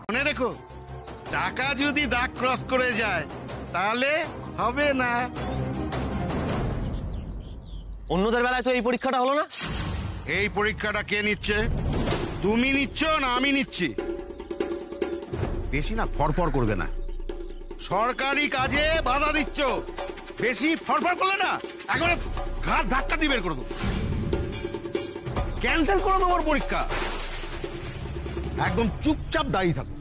মনে রেখো, টাকা যদি দাগ ক্রস করে যায় তাহলে হবে না। অন্যদের বেলায় তো এই পরীক্ষাটা হলো না। এই পরীক্ষাটা কে নিচ্ছে? তুমি নিচ্ছ না আমি নিচ্ছি? বেশি না ফরফর করবে না, সরকারি কাজে বাধা দিচ্ছ। বেশি ফরফর করলে না একেবারে ঘাট ধাক্কা দিয়ে বের করে দেবো, ক্যান্সেল করে দেবো পরীক্ষা। একদম চুপচাপ দাঁড়িয়ে থাকো।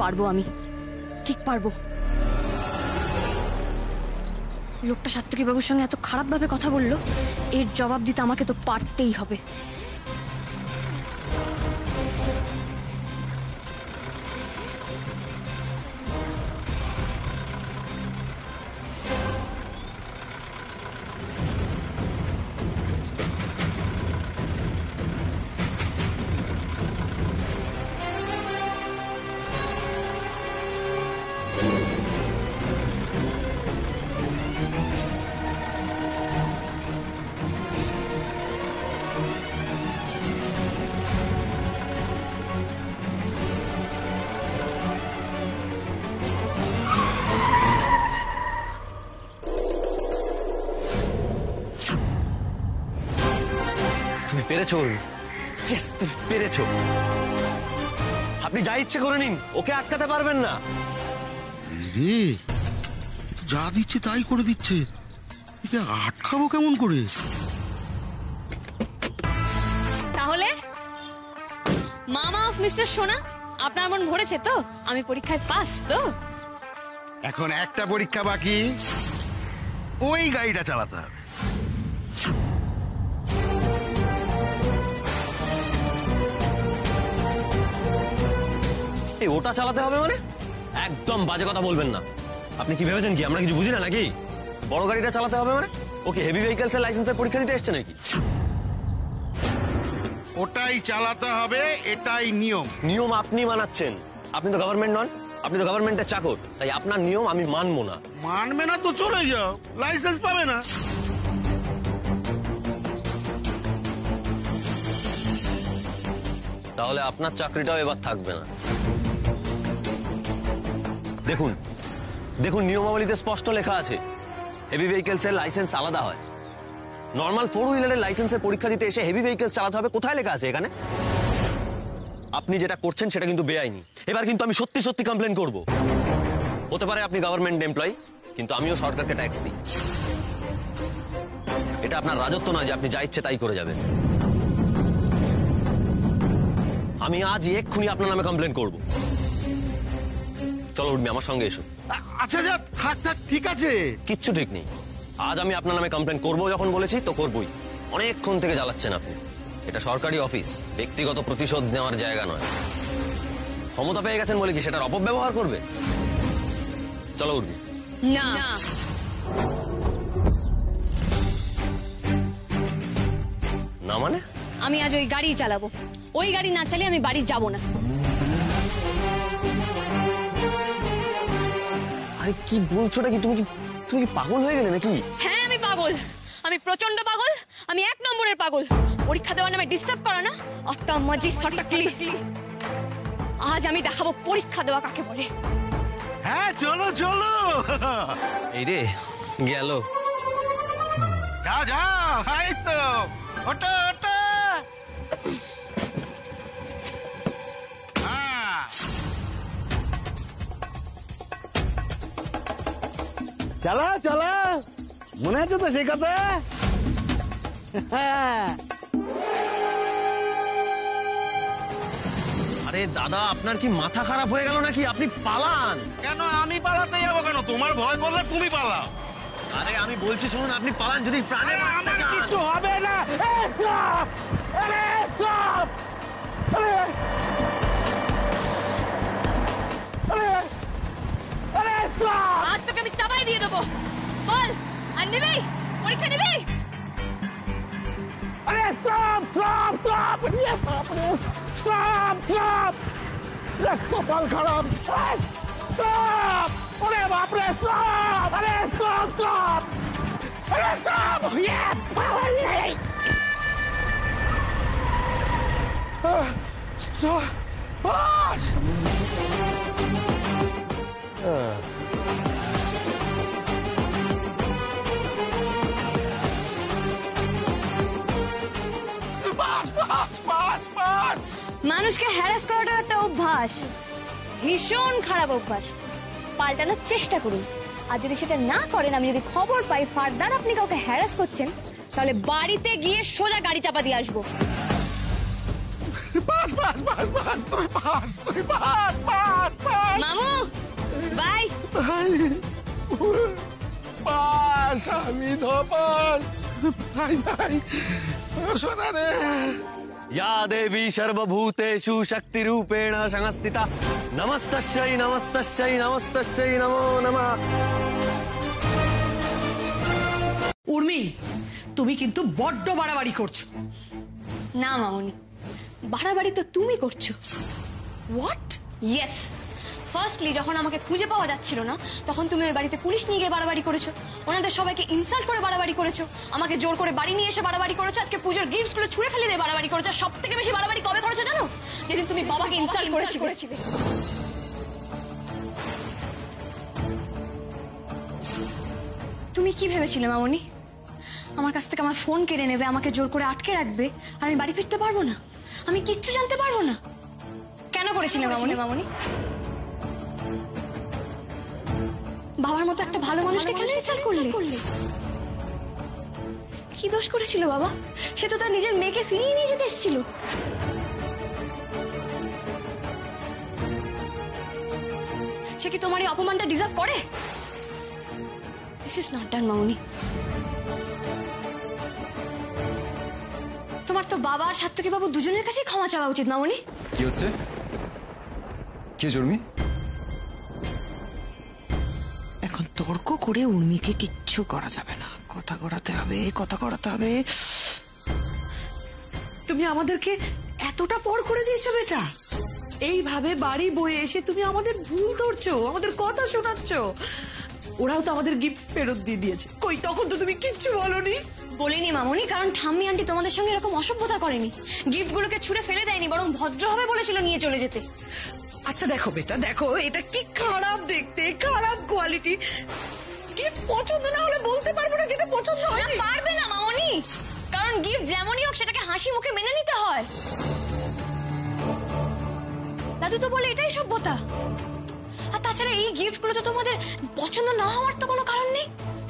পারবো, আমি ঠিক পারবো। লোকটা সাত্তকী বাবুর সঙ্গে এত খারাপ ভাবে কথা বললো, এর জবাব দিতে আমাকে তো পারতেই হবে। তুমি পেরেছো, তুমি পেরেছো। আপনি যা ইচ্ছে করে নিন, ওকে আটকাতে পারবেন না। রে যা দিচ্ছে তাই করে দিচ্ছে, একে আটকাবো কেমন করে? তাহলে মামা অফ মিস্টার সোনা, আপনার মন ভরেছে তো? আমি পরীক্ষায় পাস তো? এখন একটা পরীক্ষা বাকি, ওই গাড়িটা চালাতে হবে। এই ওটা চালাতে হবে মানে? একদম বাজে কথা বলবেন না। আপনি কি ভেবেছেন কি আমরা কিছু বুঝি না নাকি? বড় গাড়িটা চালাতে হবে মানে? ওকে হেভি ভেহিকলস এর লাইসেন্সের পরীক্ষা দিতে এসছে নাকি? ওটাই চালাতে হবে, এটাই নিয়ম। নিয়ম আপনি মানাচ্ছেন, আপনি তো গভর্নমেন্ট নন, আপনি তো গভর্নমেন্টের চাকর, তাই আপনার নিয়ম আমি মানবো না। মানবে না তো চলে যাও, লাইসেন্স পাবে না। তাহলে আপনার চাকরিটাও এবার থাকবে না। দেখুন দেখুন, নিয়মাবলীতে স্পষ্ট লেখা আছে হেভি ভেহিকলস এর লাইসেন্স আলাদা হয়। নর্মাল 4 হুইলারের লাইসেন্সের পরীক্ষা দিতে এসে হেভি ভেহিকলস চালাতে হবে, কোথায় লেখা আছে এখানে? আপনি যেটা করছেন সেটা কিন্তু বেআইনি। এবার কিন্তু আমি সত্যি সত্যি কমপ্লেন করব। হতে পারে আপনি গভর্নমেন্ট এমপ্লয়ি, কিন্তু আমিও সরকারকে ট্যাক্স দিই। এটা আপনার রাজত্ব নয় যে আপনি যা ইচ্ছে তাই করে যাবেন। আমি আজ এক্ষুনি আপনার নামে কমপ্লেন করব। চলো উর্মি, আমার সঙ্গে এসো। আচ্ছা যা, থাক থাক, ঠিক আছে। কিচ্ছু ঠিক নেই, আজ আমি আপনার নামে কমপ্লেন করবো। যখন বলেছি তো করবই। অনেকক্ষণ থেকে জ্বালাচ্ছেন আপনি। এটা সরকারি অফিস, ব্যক্তিগত প্রতিশোধ নেওয়ার জায়গা নয়। ক্ষমতা পেয়ে গেছেন বলে কি সেটার অপব্যবহার করবে? চলো উর্মি। না, না মানে? আমি আজ ওই গাড়ি চালাবো। ওই গাড়ি না চালিয়ে আমি বাড়ি যাব না। আরে কি বলছো নাকি? তুমি কি পাগল হয়ে গেলে নাকি? হ্যাঁ আমি পাগল, আমি প্রচন্ড পাগল, আমি 1 নম্বরের পাগল। পরীক্ষা দেওয়ার নামে ডিস্টার্ব করো না, অত্তা মাজি সটকলি। আজ আমি দেখাবো পরীক্ষা দেওয়া কাকে বলে। হ্যাঁ চলো চলো। এই রে গেল। যাও যাও, এই তো ওটা ওটা। চালা চালা, মনে আছে তো সেই কথা? আরে দাদা, আপনার কি মাথা খারাপ হয়ে গেল নাকি? আপনি পালান। কেন আমি পালাতে যাবো কেন? তোমার ভয় করলে তুমি পালাও। আরে আমি বলছি শুনুন, আপনি পালান যদি প্রাণে বাঁচতে চান। কিছু হবে না। আজ তোকে আমি চাপাই দিয়ে দেবো। বল, আর নিবি? পরীক্ষা নিবি? আরে stop stop stop, stop stop, কপাল খারাপ। স্টপ, ওরে বাপরে, স্টপ, আরে স্টপ স্টপ। মানুষকে হ্যারাস করাটা একটা অভ্যাস, ভীষণ খারাপ অভ্যাস। পাল্টানোর চেষ্টা করুন, আর যদি সেটা না করেন, আমি যদি খবর পাই ফার্দার আপনি কাউকে হ্যারাস করছেন, তাহলে বাড়িতে গিয়ে সোজা গাড়ি চাপা দিয়ে আসবো। মামু বাই। আমি ধপাস ভাই ভাই শোনা রে। या देवी सर्वभूतेषु शक्तिरूपेण संस्थिता नमस्तस्यै नमस्तस्यै नमस्तस्यै नमो नमः। উর্মি, তুমি কিন্তু বড্ড বাড়াবাড়ি করছো। না মামুনি, বাড়াবাড়ি তো তুমি করছো। হোয়াট? ইয়েস, ফার্স্টলি যখন আমাকে খুঁজে পাওয়া যাচ্ছিল না, তখন তুমি ওই বাড়িতে পুলিশ নিয়ে গিয়ে বাড়াবাড়ি করেছো, ওনাদের সবাইকে ইনসাল্ট করে বাড়াবাড়ি করেছো, আমাকে জোর করে বাড়ি নিয়ে এসে বাড়াবাড়ি করেছো, আজকে পুজোর গিফটস গুলো ছুঁড়ে ফেলে দিয়ে বাড়াবাড়ি করেছো। সব থেকে বেশি বাড়াবাড়ি কবে করেছো জানো? যেদিন তুমি বাবাকে ইনসাল্ট করেছিলে। তুমি কি ভেবেছিলে মামনি? আমার কাছ থেকে আমার ফোন কেড়ে নেবে, আমাকে জোর করে আটকে রাখবে, আর আমি বাড়ি ফিরতে পারবো না, আমি কিচ্ছু জানতে পারবো না? কেন করেছিলে মামনি? বাবার মতো একটা ভালো মানুষকে কেন ইনসাল্ট করলে? কি দোষ করেছিল বাবা? সে তো তার নিজের মেয়েকে ফিরিয়ে নিয়ে যেতে এসেছিল। সে কি তোমার এই অপমানটা ডিজার্ভ করে? দিস ইজ নট ডান মামনি। তোমার তো বাবা আর সাত্তকী বাবু দুজনের কাছেই ক্ষমা চাওয়া উচিত মামনি। কি হচ্ছে? কে জর্মি? এখন তর্ক করে উর্মিকে কিচ্ছু করা যাবে না, কথা করাতে হবে। তুমি আমাদেরকে এতটা পর করে দিয়েছো বেটা। এইভাবে বাড়ি বয়ে এসে তুমি আমাদের ভুল ধরছো, আমাদের কথা শোনাচ্ছ। ওরাও তো আমাদের গিফট ফেরত দিয়ে দিয়েছে, কই তখন তো তুমি কিচ্ছু বলনি। বলিনি মামনি, কারণ ঠাম্মি আন্টি তোমাদের সঙ্গে এরকম অসভ্যতা করেনি, গিফট গুলোকে ছুঁড়ে ফেলে দেয়নি, বরং ভদ্রভাবে বলেছিল নিয়ে চলে যেতে। আচ্ছা দেখো বেটা, দেখো এটা কি খারাপ দেখতে, খারাপ কোয়ালিটি। গিফট পছন্দ না হলে বলতে পারবো না যেটা পছন্দ হয়নি। পারবে না মামনি, কারণ গিফট যেমনই হোক সেটাকে হাসি মুখে মেনে নিতে হয়। দাদু তো বলে এটাই সভ্যতা। আর তাছাড়া এই গিফট গুলো তো তোমাদের পছন্দ না হওয়ার তো কোনো কারণ নেই।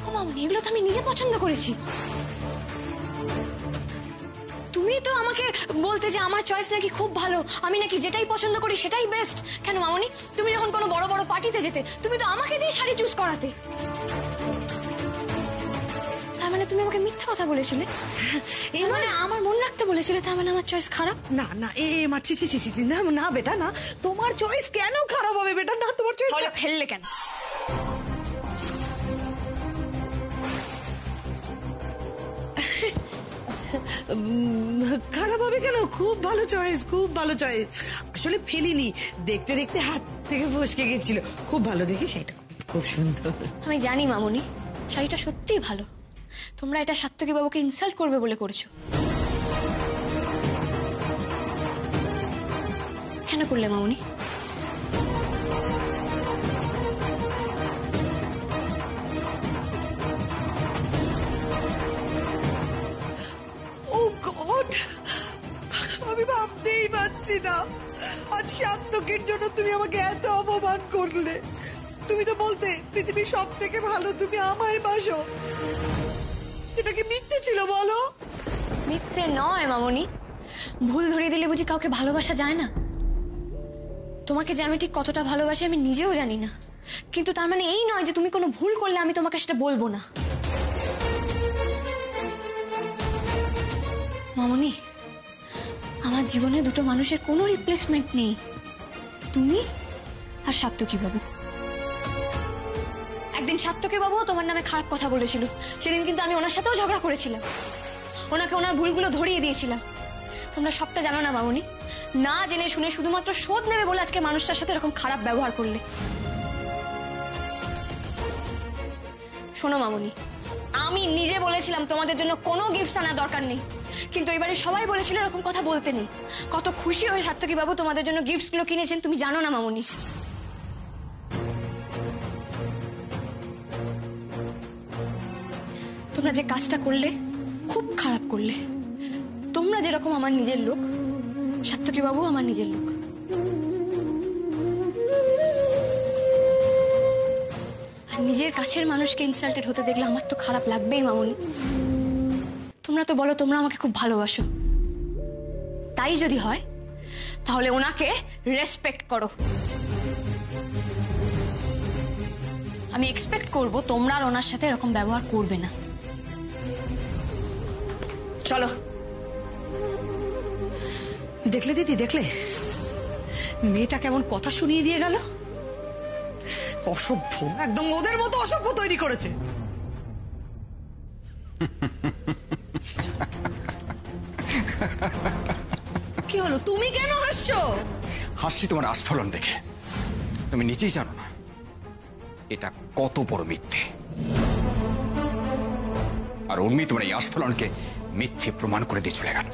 ও মামনি, এগুলো তো আমি নিজে পছন্দ করেছি। তুমি তো আমাকে বলতে যে আমার চয়েস নাকি খুব ভালো, আমি নাকি যেটাই পছন্দ করি সেটাই বেস্ট। কেন মামনি, তুমি যখন কোনো বড় বড় পার্টিতে যেতে, তুমি তো আমাকে দিয়ে শাড়ি চুজ করাতে। তার মানে তুমি আমাকে মিথ্যা কথা বলেছিলে? মানে আমার মন রাখতে বলেছিলে, তার মানে আমার চয়েস খারাপ? না না, মাছি না না বেটা, না তোমার চয়েস কেন খারাপ হবে বেটা? না তোমার চয়েস ফেললে কেন? খারাপ হবে কেন? খুব ভালো চয়েস, খুব ভালো চয়েস। আসলে ফেলিনি, দেখতে দেখতে হাত থেকে ফসকে গেছিল। খুব ভালো দেখে, সেটা খুব সুন্দর। আমি জানি মামনি, শাড়িটা সত্যিই ভালো। তোমরা এটা সাত্তকী বাবুকে ইনসাল্ট করবে বলে করেছো। কেন করলে মামনি? ও গড, আমি ভাবতেই পারছি না আজ সাত্তকীর জন্য তুমি আমাকে এত অপমান করলে। তুমি তো বলতে পৃথিবীর সব থেকে ভালো তুমি আমায় বাসো। সেটা কি মিথ্যে ছিল বলো? মিথ্যে নয় মামনি, ভুল ধরিয়ে দিলে বুঝি কাউকে ভালোবাসা যায় না? তোমাকে যে আমি ঠিক কতটা ভালোবাসি আমি নিজেও জানি না, কিন্তু তার মানে এই নয় যে তুমি কোনো ভুল করলে আমি তোমাকে সেটা বলবো না। মামনি, আমার জীবনে দুটো মানুষের কোনো রিপ্লেসমেন্ট নেই, তুমি আর সাত্তকী বাবু। একদিন সাত্তকী বাবুও তোমার নামে খারাপ কথা বলেছিল, সেদিন কিন্তু আমি ওনার সাথেও ঝগড়া করেছিলাম, ওনাকে ওনার ভুলগুলো ধরিয়ে দিয়েছিলাম। তোমরা সবটা জানো না মামনি, না জেনে শুনে শুধুমাত্র শোধ নেবে বলে আজকে মানুষটার সাথে এরকম খারাপ ব্যবহার করলে। শোনো মামনি, আমি নিজে বলেছিলাম তোমাদের জন্য কোনো গিফট আনার দরকার নেই, কিন্তু এবারে সবাই বলেছিল এরকম কথা বলতে নেই। কত খুশি হয়ে সাত্তকী বাবু তোমাদের জন্য গিফটস গুলো কিনেছেন তুমি জানো না মামুনি। তোমরা যে কাজটা করলে খুব খারাপ করলে। তোমরা যেরকম আমার নিজের লোক, সাত্তকী বাবু আমার নিজের লোক। আর নিজের কাছের মানুষকে ইনসাল্টেড হতে দেখলে আমার তো খারাপ লাগবেই মামুনি। তোমরা তো বলো তোমরা আমাকে খুব ভালোবাসো, তাই যদি হয় তাহলে ওনাকে রেসপেক্ট করো। আমি এক্সপেক্ট করব তোমরা আর ওনার সাথে এরকম ব্যবহার করবে না। চলো। দেখলে দিদি, দেখলে মেয়েটা কেমন কথা শুনিয়ে দিয়ে গেল। অসভ্য, একদম ওদের মতো অসভ্য তৈরি করেছে। কি হলো, তুমি কেন হাসছো? হাসছি তোমার আস্ফলন দেখে। তুমি নিজেই জানো না এটা কত বড় মিথ্যে। আর উর্মি তোমার এই আস্ফলনকে মিথ্যে প্রমাণ করে দিয়ে চলে গেল।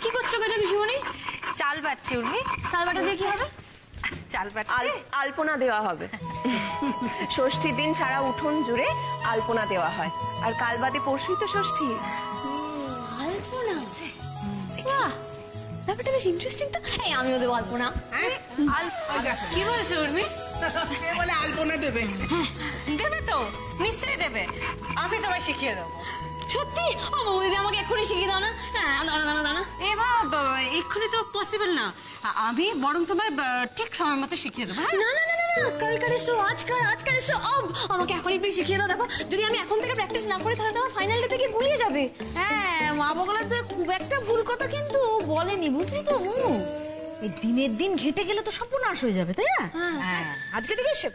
কি করছো কেন পিসিমণি? চাল বাটছি উর্মি। চাল বাটা দিয়ে কি হবে? চাল বাট আলপনা দেওয়া হবে। ষষ্ঠীর দিন সারা উঠোন জুড়ে আলপনা দেওয়া হয়, আর কাল বাদে পরশুই তো ষষ্ঠী। আলপনা? বাহ, ব্যাপারটা বেশ ইন্টারেস্টিং তো। এই আমিও দেবো আলপনা। কি বলছো উর্মি? বলে আলপনা দেবে। দেবে তো, নিশ্চয়ই দেবে। আমি তোমায় শিখিয়ে দেবো। সত্যি? ও মামুনি আমাকে এক্ষুনি শিখিয়ে দাও না। হ্যাঁ, দাঁড়া দাঁড়া দাঁড়া। এবার এক্ষুনি তো পসিবল না, আমি বরং তোমায় ঠিক সময় মতো শিখিয়ে দেবো। না না না না না, কালকার এসো, আজকার এসো। আমাকে এখনই প্লিজ শিখিয়ে দাও। দেখো যদি আমি এখন থেকে প্র্যাকটিস না করি তাহলে তো আমার ফাইনাল ডে থেকে গুলিয়ে যাবে। হ্যাঁ, মা বগলাতে খুব একটা ভুল কথা কিন্তু বলেনি, বুঝলি তো? এই দিনের দিন ঘেটে গেলে তো সর্বনাশ হয়ে যাবে, তাই না? হ্যাঁ, আজকে থেকে সে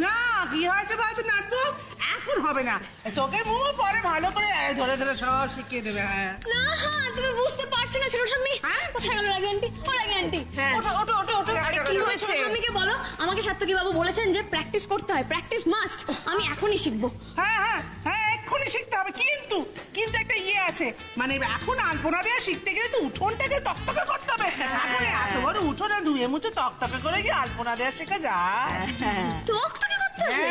না, কি হয়েছে বলতো নাটক? এখন হবে না, তোকে মুখ পরে ভালো করে ধরে ধরে সব শিখিয়ে দেবে। হ্যাঁ না, হ্যাঁ তুমি বুঝতে পারছো না ছোট ঠাম্মি। কোথায় গেল রাগি আন্টি? ও রাগি আন্টি, ওঠো ওঠো ওঠো ওঠো। আরে কি হয়েছে? ছোট ঠাম্মিকে বলো আমাকে সাত্তকী বাবু বলেছেন যে প্র্যাকটিস করতে হয়, প্র্যাকটিস মাস্ট। আমি এখনই শিখবো। হ্যাঁ হ্যাঁ হ্যাঁ, এক্ষুনি শিখতে হবে। কিন্তু কিন্তু একটা ইয়ে আছে, মানে এখন আলপনা দেওয়া শিখতে গেলে তো উঠোনটাকে তকতকে করতে হবে। এখন এত বড় উঠোনে ধুয়ে মুছে তকতকে করে কি আলপনা দেওয়া শেখা যায়? টকটকে করতে হবে?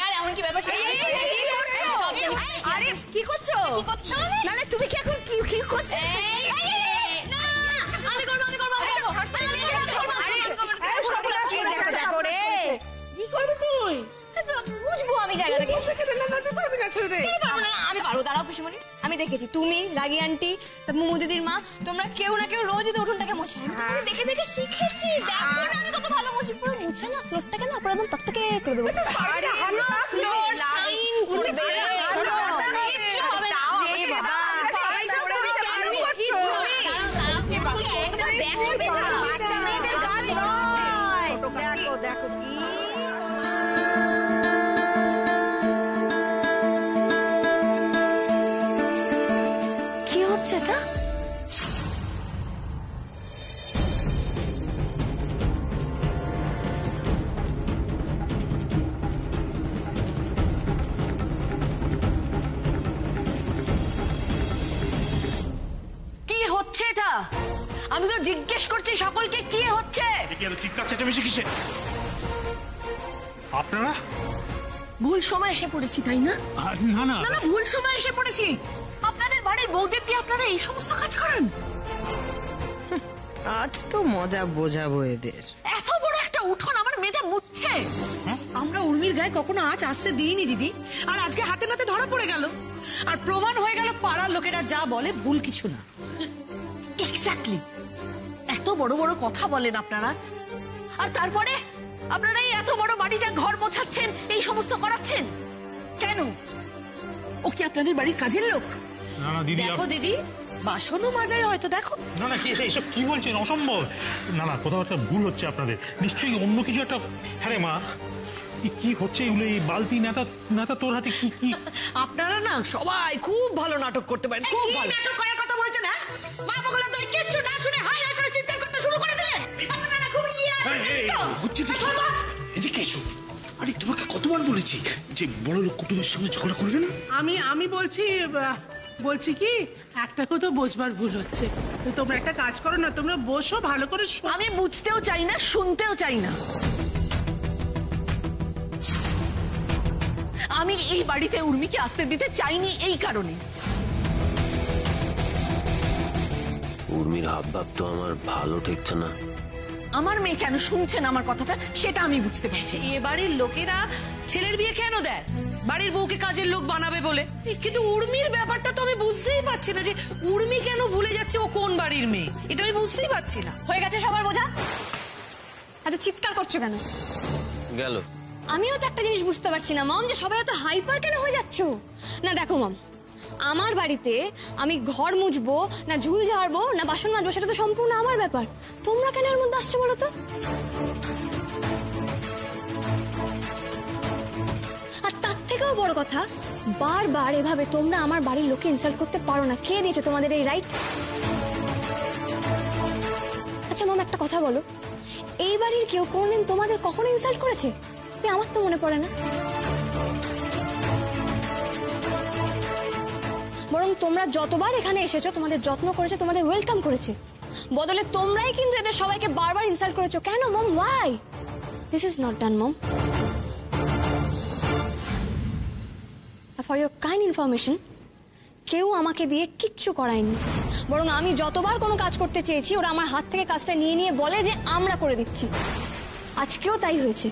আরে এমন কি ব্যাপার? আরে কি করছো? কি করছো? নালে তুমি কি এখন কি করছো? না, আমি করবো আমি করবো আমি করবো। দেখো দেখো রে, কি করবি তুই? বুঝবো আমি জায়গাটাকে। পারবি না, ছেড়ে দে। আমি পারবো, দাঁড়াও পিসিমণি। আমি দেখেছি তুমি, রাগি আন্টি, মোমো দিদির মা, তোমরা কেউ না কেউ রোজই তো উঠোনটাকে মোছো। আমি দেখে দেখে শিখেছি। দেখো না আমি কত ভালো মুছি। পুরো মুছে না ফ্লোরটাকে না পুরো একদম তকতকে করে দেবো। ফ্লোর শাইন করবে। কিচ্ছু হবে না। এ বাবা, এইসব তুমি কেন করছো? বাচ্চা মেয়েদের গান নয়। দেখো দেখো কি কি হচ্ছে এটা? কি হচ্ছে এটা? আমি তো জিজ্ঞেস করছি সকলকে কি হচ্ছে। চিৎকার চেঁচামেচি কিসে? আপনারা ভুল সময় এসে পড়েছি, তাই না? না না না না, ভুল সময় এসে পড়েছি। আপনাদের বাড়ির বউদের দিয়ে আপনারা এই সমস্ত কাজ করেন? আজ তো মজা বোঝাবো এদের। এত বড় একটা উঠোন আমার মেয়েটা মুছছে। আমরা উর্মির গায়ে কখনো আঁচ আসতে দিইনি দিদি, আর আজকে হাতে নাতে ধরা পড়ে গেল। আর প্রমাণ হয়ে গেল পাড়ার লোকেরা যা বলে ভুল কিছু না। এক্স্যাক্টলি, এত বড় বড় কথা বলেন আপনারা, আর তারপরে আপনারা এই এত বড় বাড়িটা ঘর মোছাচ্ছেন, এই সমস্ত করাচ্ছেন কেন? ও কি আপনাদের বাড়ির কাজের লোক? না না দিদি, দেখো দিদি, বাসনও মাজায় হয়তো। দেখো না না, এসব কি বলছেন? অসম্ভব। না না, কোথাও একটা ভুল হচ্ছে আপনাদের। নিশ্চয়ই অন্য কিছু একটা। হ্যাঁ রে মা, কি হচ্ছে এগুলো? এই বালতি নেতা নেতা তোর হাতে কি কি? আপনারা না সবাই খুব ভালো নাটক করতে পারেন, খুব ভালো। নাটক করার কথা বলছো না? মা বগলা তো কিচ্ছু না শুনে হাই হাই করে চিৎকার করতে শুরু করে দিলেন। আপনারা খুব ইয়ে এদিকে এসো। আরে তোমাকে কতবার বলেছি যে বড় লোক কুটুমের সঙ্গে ঝগড়া করবে না? আমি বলছি কি একটা কথা বোঝবার ভুল হচ্ছে। তো তোমরা একটা কাজ করো না, তোমরা বসো ভালো করে আমি বুঝতেও চাই না, শুনতেও চাই না। আমি এই বাড়িতে উর্মিকে আসতে দিতে চাইনি এই কারণে। উর্মির হাবভাব তো আমার ভালো ঠেকছে না। আমার মেয়ে কেন শুনছে না আমার কথাটা, সেটা আমি বুঝতে পারছি। এ বাড়ির লোকেরা ছেলের বিয়ে কেন দেয়? বাড়ির বউকে কাজের লোক বানাবে বলে। কিন্তু উর্মির ব্যাপারটা তো আমি বুঝতেই পারছি না যে উর্মি কেন ভুলে যাচ্ছে ও কোন বাড়ির মেয়ে। এটা আমি বুঝতেই পারছি না। হয়ে গেছে সবার বোঝা? এত চিৎকার করছো কেন? গেল। আমিও তো একটা জিনিস বুঝতে পারছি না মম, যে সবাই এত হাইপার কেন হয়ে যাচ্ছ? না দেখো মম, আমার বাড়িতে আমি ঘর মুছবো না ঝুল ঝাড়বো না বাসন মাজবো সেটা তো সম্পূর্ণ আমার ব্যাপার। তোমরা কেন এর মধ্যে আসছো বলো তো? আর তার থেকেও বড় কথা, বারবার এভাবে তোমরা আমার বাড়ির লোকে ইনসাল্ট করতে পারো না। কে দিয়েছে তোমাদের এই রাইট? আচ্ছা মম, একটা কথা বলো, এই বাড়ির কেউ কোনদিন তোমাদের কখনো ইনসাল্ট করেছে? আমার তো মনে পড়ে না। বরং তোমরা যতবার এখানে এসেছো তোমাদের যত্ন করেছে, তোমাদের ওয়েলকাম করেছে, বদলে তোমরাই কিন্তু এদের সবাইকে বারবার ইনসাল্ট করেছো। কেন mom? Why? This is not done mom. For your kind information, কেউ আমাকে দিয়ে কিচ্ছু করায়নি, বরং আমি যতবার কোনো কাজ করতে চেয়েছি ওরা আমার হাত থেকে কাজটা নিয়ে নিয়ে বলে যে আমরা করে দিচ্ছি। আজকেও তাই হয়েছে।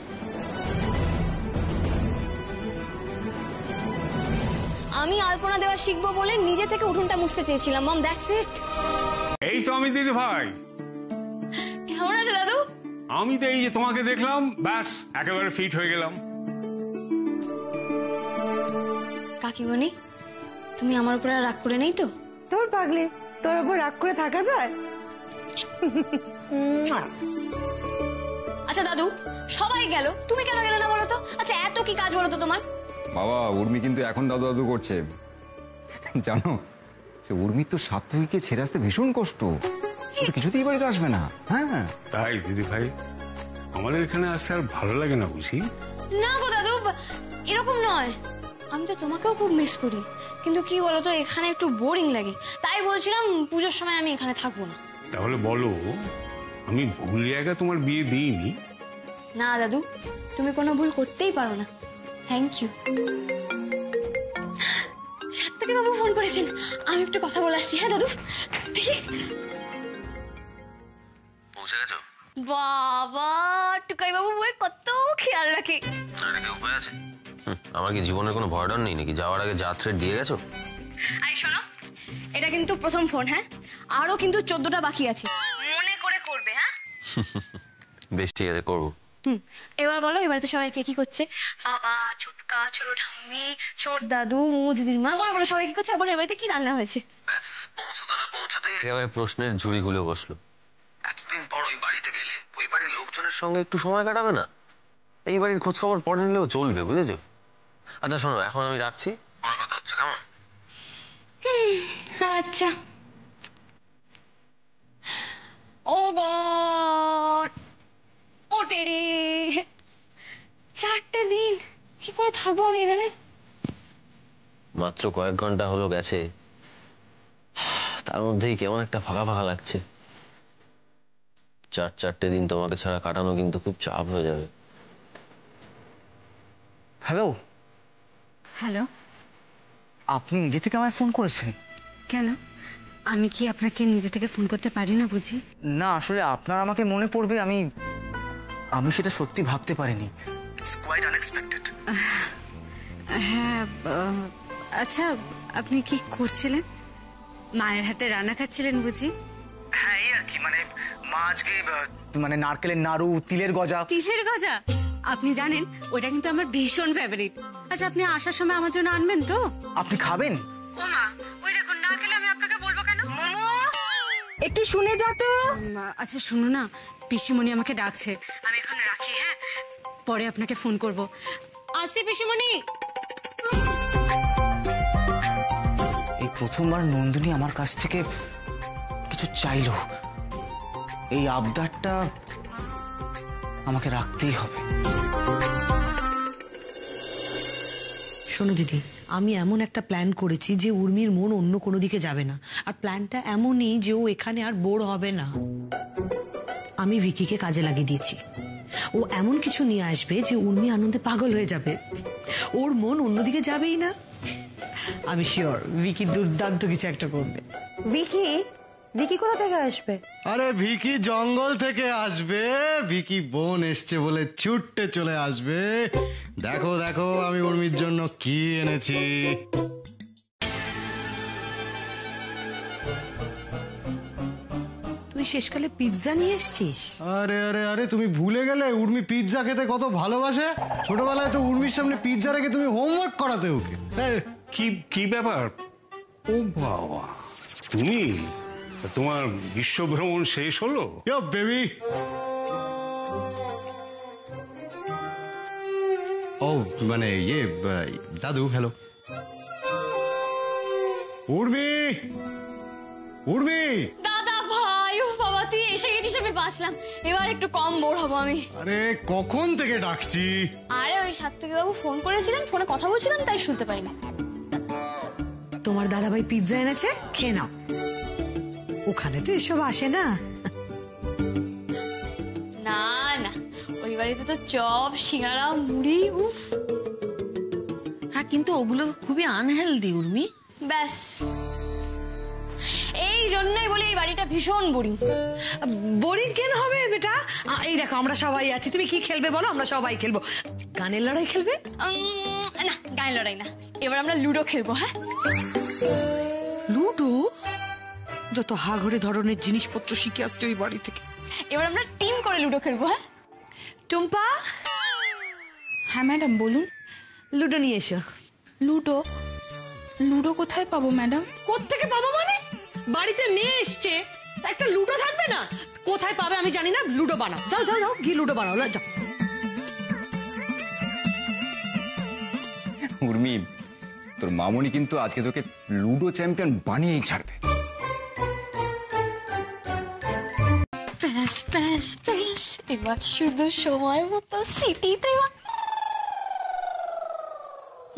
আমি আলপনা দেওয়া শিখবো বলে নিজে থেকে উঠোনটা মুছতে চেয়েছিলাম মম, দ্যাটস ইট। এই তো আমি দিদি ভাই। কেমন আছো দাদু? আমি তো এই যে তোমাকে দেখলাম, ব্যাস একেবারে ফিট হয়ে গেলাম। কাকিমণি, তুমি আমার উপর আর রাগ করে নেই তো? তোর পাগলি, তোর উপর রাগ করে থাকা যায়? আচ্ছা দাদু, সবাই গেল, তুমি কেন গেলে না বলো তো? আচ্ছা এত কি কাজ বলো তো তোমার? বাবা, উর্মি কিন্তু এখন দাদু দাদু করছে জানো। সে উর্মির তো সাত্তকীকে ছেড়ে আসতে ভীষণ কষ্ট, কিছুতেই বাড়িতে আসবে না। হ্যাঁ তাই দিদি ভাই, আমাদের এখানে আসতে আর ভালো লাগে না বুঝি? না গো দাদু, এরকম নয়। আমি তো তোমাকেও খুব মিস করি, কিন্তু কি বলতো এখানে একটু বোরিং লাগে, তাই বলছিলাম পুজোর সময় আমি এখানে থাকবো না। তাহলে বলো, আমি ভুল জায়গা তোমার বিয়ে দিইনি? না দাদু, তুমি কোনো ভুল করতেই পারো না। Thank you. Satyaki Babu phone করেছেন, আমি একটু কথা বলে আসছি। হ্যাঁ দাদু, দেখি। পৌঁছে গেছো? বাবা, টুকাই বাবু বউয়ের কত খেয়াল রাখে। এটা কি উপায় আছে? আমার কি জীবনের কোনো ভয় ডর নেই নাকি? যাওয়ার আগে যা থ্রেট দিয়ে গেছো। আই শোনো, এটা কিন্তু প্রথম ফোন, হ্যাঁ? আরো কিন্তু 14টা বাকি আছে, মনে করে করবে। হ্যাঁ বেশ, ঠিক আছে, করবো। এবার বলো, এবার তো সবাই কে কি করছে? বাবা, ছোটকা, ছোট ঠাম্মি, ছোট দাদু, দিদির মা, বলো সবাই কি করছে? বলো এবারে কি রান্না হয়েছে? ব্যাস, পৌঁছতে না পৌঁছতে একেবারে প্রশ্নের ঝুড়ি খুলে বসলো। এতদিন পর ওই বাড়িতে গেলে ওই বাড়ির লোকজনের সঙ্গে একটু সময় কাটাবে না? এই বাড়ির খোঁজ খবর পরে নিলেও চলবে, বুঝেছো? আচ্ছা শোনো, এখন আমি রাখছি, পরে কথা হচ্ছে, কেমন? আচ্ছা। ও গড, ওটে রে, 4টে দিন কি করে থাকবো আমি এখানে? মাত্র কয়েক ঘন্টা হলো গেছে, তার মধ্যেই কেমন একটা ফাঁকা ফাঁকা লাগছে। 4টে দিন তোমাকে ছাড়া কাটানো কিন্তু খুব চাপ হয়ে যাবে। হ্যালো হ্যালো, আপনি নিজে থেকে আমায় ফোন করেছেন? কেন? আমি কি আপনাকে নিজে থেকে ফোন করতে পারি না বুঝি? না, আসলে আপনার আমাকে মনে পড়বে আমি সেটা সত্যি ভাবতে পারিনি। It's quite unexpected. হ্যাঁ, আচ্ছা আপনি কি করছিলেন? মায়ের হাতে রান্না খাচ্ছিলেন বুঝি? হ্যাঁ, এই আর কি, মা আজকে নারকেলের নাড়ু, তিলের গজা। তিলের গজা? আপনি জানেন ওটা কিন্তু আমার ভীষণ ফেভারিট। আচ্ছা আপনি আসার সময় আমার জন্য আনবেন তো? আপনি খাবেন? ও মা, ওই দেখুন, না খেলে আমি আপনাকে বলবো কেন? একটু শুনে যা তো। আচ্ছা শুনো না, পিসিমণি আমাকে ডাকছে, আমি এখন রাখি। হ্যাঁ, পরে আপনাকে ফোন করব। আসি পিসিমণি। এই প্রথমবার নন্দিনী আমার কাছ থেকে দাদু চাইলো, এই আবদারটা আমাকে রাখতেই হবে। শোনো দিদি, আমি এমন একটা প্ল্যান করেছি যে উর্মির মন অন্য কোনো দিকে যাবে না, আর প্ল্যানটা এমনই যে ও এখানে আর বোর হবে না। আমি ভিকিকে কাজে লাগিয়ে দিয়েছি। ও এমন কিছু নিয়ে আসবে যে উর্মি আনন্দে পাগল হয়ে যাবে, ওর মন অন্যদিকে যাবেই না। আমি শিওর ভিকি দুর্দান্ত কিছু একটা করবে। ভিকি ভিকি কোথা থেকে আসবে? আরে ভিকি জঙ্গল থেকে আসবে, ভিকি বোন এসছে বলে ছুটতে চলে আসবে। দেখো দেখো আমি উর্মির জন্য কি এনেছি। তুই শেষকালে পিৎজা নিয়ে এসছিস? আরে আরে আরে তুমি ভুলে গেলে উর্মি পিৎজা খেতে কত ভালোবাসে। ছোটবেলায় তো উর্মির সামনে পিৎজা রেখে তুমি হোমওয়ার্ক করাতে ওকে। কি কি ব্যাপার? ও বাবা, তুমি তোমার বিশ্ব ভ্রমণ শেষ হলো? বেবি, ও মানে ইয়ে দাদু, হ্যালো। উর্মি, উর্মি। দাদা ভাই, ও বাবা তুই এসে গেছিস, আমি বাঁচলাম। এবার একটু কম বোর হবো আমি। আরে কখন থেকে ডাকছি। আরে ওই সাত্বিক বাবু ফোন করেছিলেন, ফোনে কথা বলছিলাম তাই শুনতে পাইনি। তোমার দাদা ভাই পিৎজা এনেছে, খেয়ে নাও। ওখানে তো এসব আসে না। না না, ওই বাড়িতে তো চপ, সিঙ্গারা, মুড়ি। উফ, হ্যাঁ কিন্তু ওগুলো খুবই আনহেলদি উর্মি। ব্যাস এই জন্যই বলি এই বাড়িটা ভীষণ বোরিং। বোরিং কেন হবে বেটা? এই দেখো আমরা সবাই আছি, তুমি কি খেলবে বলো? আমরা সবাই খেলবো। গানের লড়াই খেলবে? না, গানের লড়াই না, এবার আমরা লুডো খেলবো। হ্যাঁ, লুডো? যত হাঘরে ধরনের জিনিসপত্র শিখে আসছে ওই বাড়ি থেকে। এবার আমরা টিম করে লুডো খেলবো। হ্যাঁ টুম্পা। হ্যাঁ ম্যাডাম বলুন। লুডো নিয়ে এসো। লুডো? লুডো কোথায় পাবো ম্যাডাম? কোত্থেকে পাবো মানে? বাড়িতে মেয়ে এসছে, একটা লুডো থাকবে না? কোথায় পাবে আমি জানি না, লুডো বানাও। যাও যাও যাও, গিয়ে লুডো বানাও, যাও। উর্মি, তোর মামনি কিন্তু আজকে তোকে লুডো চ্যাম্পিয়ন বানিয়েই ছাড়বে। ব্যাস ব্যাস ব্যাস, এবার শুধু সময় মতো সিটিতে।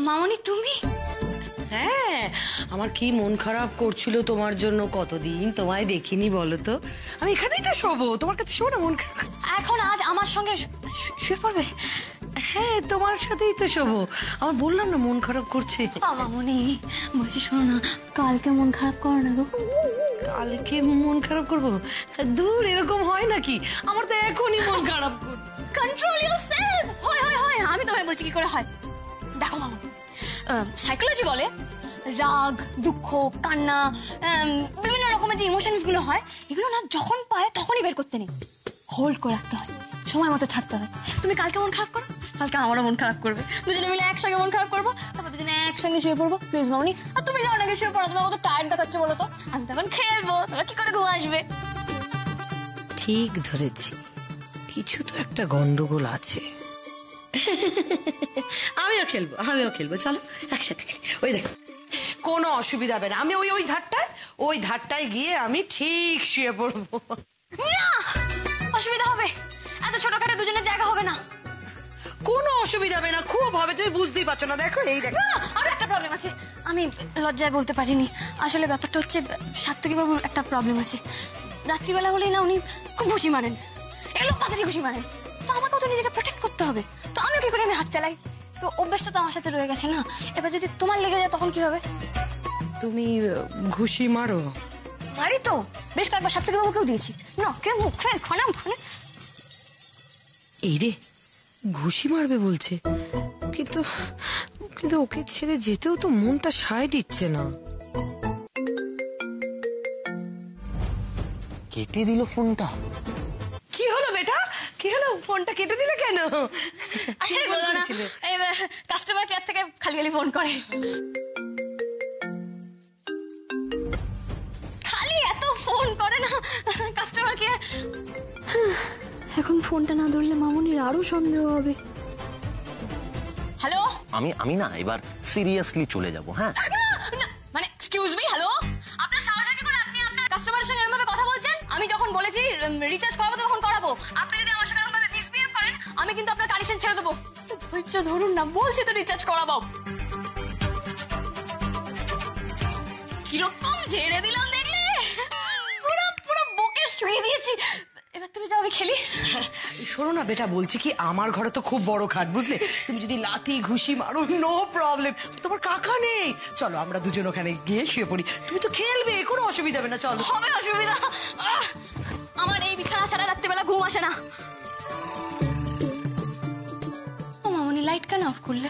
মামনি তুমি? হ্যাঁ, আমার কি মন খারাপ করছিল তোমার জন্য, কতদিন তোমায় দেখিনি বলো তো। আমি এখানেই তো শোবো, তোমার কাছে শোবো না মন খারাপ? এখন আজ আমার সঙ্গে শুয়ে পড়বে? হ্যাঁ, তোমার সাথেই তো শোবো। আমার বললাম না মন খারাপ করছে। মামনি বলছি, শোনো না, কালকে মন খারাপ করো না গো। কালকে মন খারাপ করবো? দূর, এরকম হয় নাকি? আমার তো এখনই মন খারাপ করছে। Control yourself. হয় হয় হয়, আমি তোমায় বলছি কি করে হয়। দেখো মামনি, সাইকোলজি বলে রাগ, দুঃখ, কান্না, বিভিন্ন রকমের যে ইমোশনস গুলো হয়, এগুলো না যখন পায় তখনই বের করতে নেই, হোল্ড করে রাখতে হয়, সময় মতো ছাড়তে হয়। তুমি কালকে মন খারাপ করো, কালকে আমারও মন খারাপ করবে, দুজনে মিলে একসঙ্গে মন খারাপ করবো, তারপর দুজনে একসঙ্গে শুয়ে পড়বো। প্লিজ মামনি, আর তুমি যাও নাকি শুয়ে পড়ো, তোমার কত টায়ার্ড দেখাচ্ছে বলো তো। আমি তখন খেলবো, তোমার কি করে ঘুম আসবে? ঠিক ধরেছি, কিছু তো একটা গন্ডগোল আছে। আমিও খেলবো, আমিও খেলবো, চলো একসাথে খেলি। ওই দেখো, কোনো অসুবিধা হবে না, আমি ওই ধারটায় গিয়ে আমি ঠিক শুয়ে পড়বো। না, অসুবিধা হবে, এত ছোটখাটো দুজনের জায়গা হবে না। কোনো অসুবিধা হবে না, খুব হবে, তুমি বুঝতেই পারছো না। দেখো এই দেখো, আর একটা প্রবলেম আছে, আমি লজ্জায় বলতে পারিনি। আসলে ব্যাপারটা হচ্ছে, সাত্তকী বাবুর একটা প্রবলেম আছে। রাত্রিবেলা হলেই না উনি খুব ঘুষি মারেন, এগুলো পাতারি ঘুষি মারেন। তো আমাকেও তো নিজেকে প্রোটেক্ট করতে হবে, তো আমি কি করে আমি হাত চালাই? তো অভ্যাসটা তো আমার সাথে রয়ে গেছে না। এবার যদি তোমার লেগে যায় তখন কি হবে? তুমি ঘুষি মারো? মারি তো, বেশ কয়েকবার সাত্তকী বাবুকেও দিয়েছি। না কে মুখ ফের খনা খনে। এই রে, ঘুষি মারবে বলছে, কিন্তু কিন্তু ওকে ছেড়ে যেতেও তো মনটা সায় দিচ্ছে না। কেটে দিল ফোনটা। কি হলো বেটা, কি হলো? ফোনটা কেটে দিলে কেন? কাস্টমার কেয়ার থেকে খালি খালি ফোন করে, খালি এত ফোন করে না কাস্টমার কেয়ার। এখন ফোনটা না ধরলে মামুনির আরো সন্দেহ হবে। হ্যালো, আমি না এবার সিরিয়াসলি চলে যাব। হ্যাঁ মানে এক্সকিউজ মি, হ্যালো, আপনার সাহস কি করে আপনি আপনার কাস্টমারের সঙ্গে এরকম ভাবে কথা রিচার্জ করাবো তখন করাবো। আপনি যদি আমার সাথে এরকমভাবে মিসবিহেভ করেন আমি কিন্তু আপনার কানেকশন ছেড়ে দেবো। ধৈর্য ধরুন না, বলছি তো রিচার্জ করাবো। কিরকম ঝেড়ে দিলাম দেখলে, পুরো পুরো বুকে শুয়ে দিয়েছি। এবার তুমি যাও, আমি খেলি। শোনো না বেটা, বলছি কি আমার ঘরে তো খুব বড় খাট, বুঝলে? তুমি যদি লাথি ঘুষি মারো নো প্রবলেম, তোমার কাকা নেই। চলো আমরা দুজন ওখানে গিয়ে শুয়ে পড়ি, তুমি তো খেলবে, কোনো অসুবিধা হবে না। চলো। হবে অসুবিধা, আমার এই বিছানা ছাড়া রাত্রেবেলা ঘুম আসে না। মামনি লাইট কেন অফ করলে?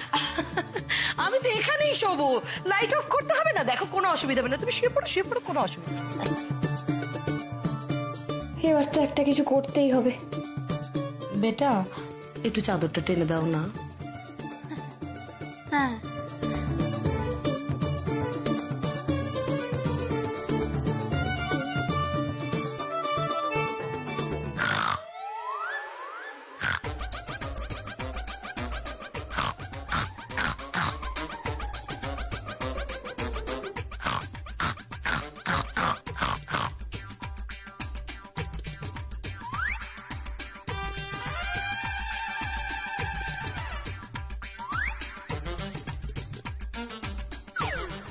আমি তো এখানেই শোবো, লাইট অফ করতে হবে না। দেখো কোনো অসুবিধা হবে না, তুমি শুয়ে পড়ো, কোনো অসুবিধা নেই। এবার তো একটা কিছু করতেই হবে। বেটা একটু চাদরটা টেনে দাও না। হ্যাঁ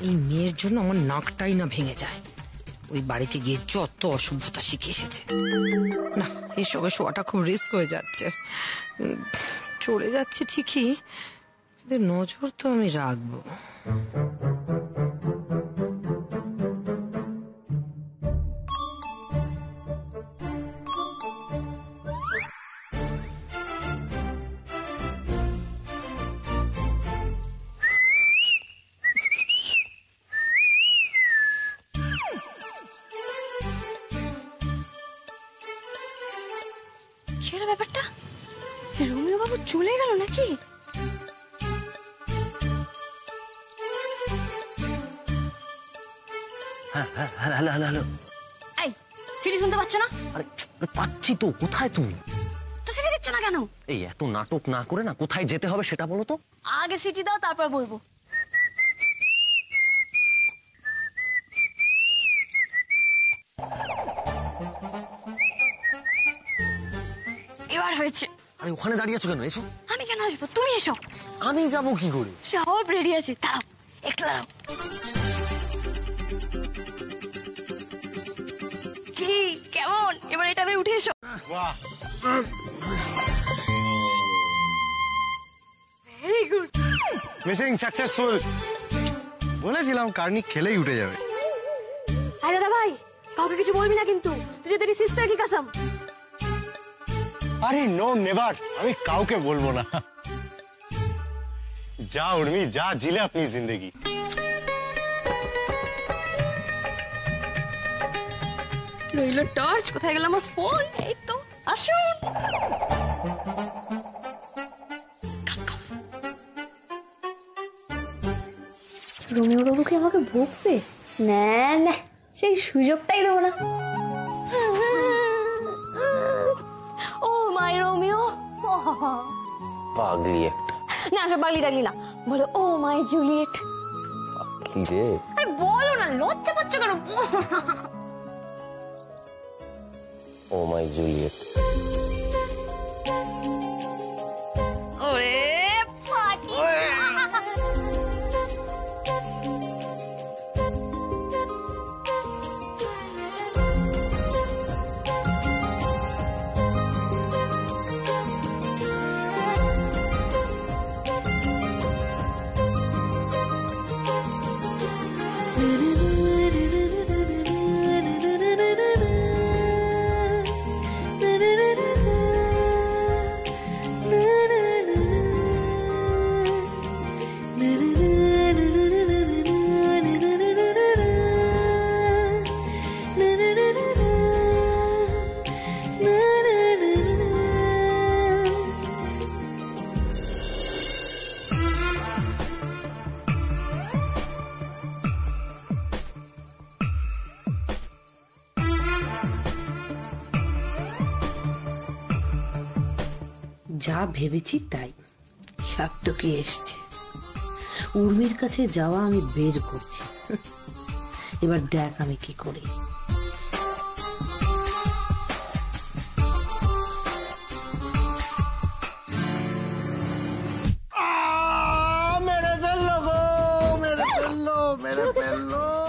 এই মেয়ের জন্য আমার নাকটাই না ভেঙে যায়। ওই বাড়িতে গিয়ে যত অসভ্যতা শিখে এসেছে। না, এই সঙ্গে শোয়াটা খুব রিস্ক হয়ে যাচ্ছে। চলে যাচ্ছে ঠিকই, কিন্তু নজর তো আমি রাখবো। কি ব্যাপারটা? রোমিও বাবু চলে গেল নাকি? হ্যালো। এই সিটি শুনতে পাচ্ছ না? আরে পাচ্ছি তো, কোথায় তুমি? তো সিটি দিচ্ছ না কেন? এই এত নাটক না করে না কোথায় যেতে হবে সেটা বলো তো। আগে সিটি দাও, তারপর বলবো। এবার হয়েছে। আরে ওখানে দাঁড়িয়ে আছো কেন? এসো। আমি কেন আসবো? তুমি এসো। আমি যাবো কি করে? সব রেডি আছে, দাঁড়াও একটু দাঁড়াও। কি কেমন? এবার এটা আমি উঠে এসো। Very good. Mission successful. বলেছিলাম কার্নিক খেলেই উঠে যাবে। আরে দাদা ভাই, কাউকে কিছু বলবি না কিন্তু। তুই তেরি সিস্টার কি কসম। আরে নো নেভার, আমি কাউকে বলবো না। যা উর্মি যা, জিলে আপনি জিন্দগি। রইল টর্চ, কোথায় গেল আমার ফোন? এই তো, আসুন। রোমিও বাবু কি আমাকে বকবে? না না, সেই সুযোগটাই দেবো না। ও মাই রোমিও। পাগলি একটা। না সব পাগলি টাগলি না, বলো ও মাই জুলিয়েট। কি রে? আরে বলো না, লজ্জা পাচ্ছ কেন? ও মাই জুলিয়েট। ওরে পাটি। যা ভেবেছি তাই, সাত্তকী এসছে। উর্মির কাছে যাওয়া আমি বের করছি। এবার দেখ আমি কি করি।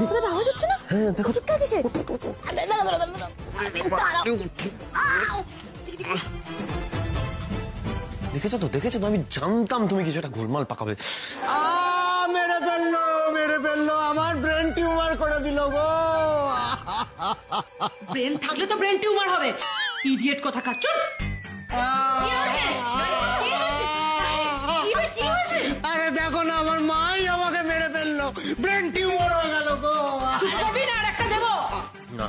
কোথাও আওয়াজ হচ্ছে না? হ্যাঁ দেখো চিৎকার কিসে? আরে দাঁড়াও, দাঁড়াও, দাঁড়াও। আরে দাঁড়াও। আউ! দেখেছো তো আমি জানতাম তুমি কিছু একটা গোলমাল পাকাবে। মেরে ফেললো আমার ব্রেন টিউমার করে দিল গো। ব্রেন থাকলে তো ব্রেন টিউমার হবে। ইডিয়েট কথা কাট। চুপ। আরে দেখো না আমার মাই আমাকে মেরে ফেললো, ব্রেন টিউমার হয়ে গেল গো। চুপ করবি না? আর একটা দেবো। না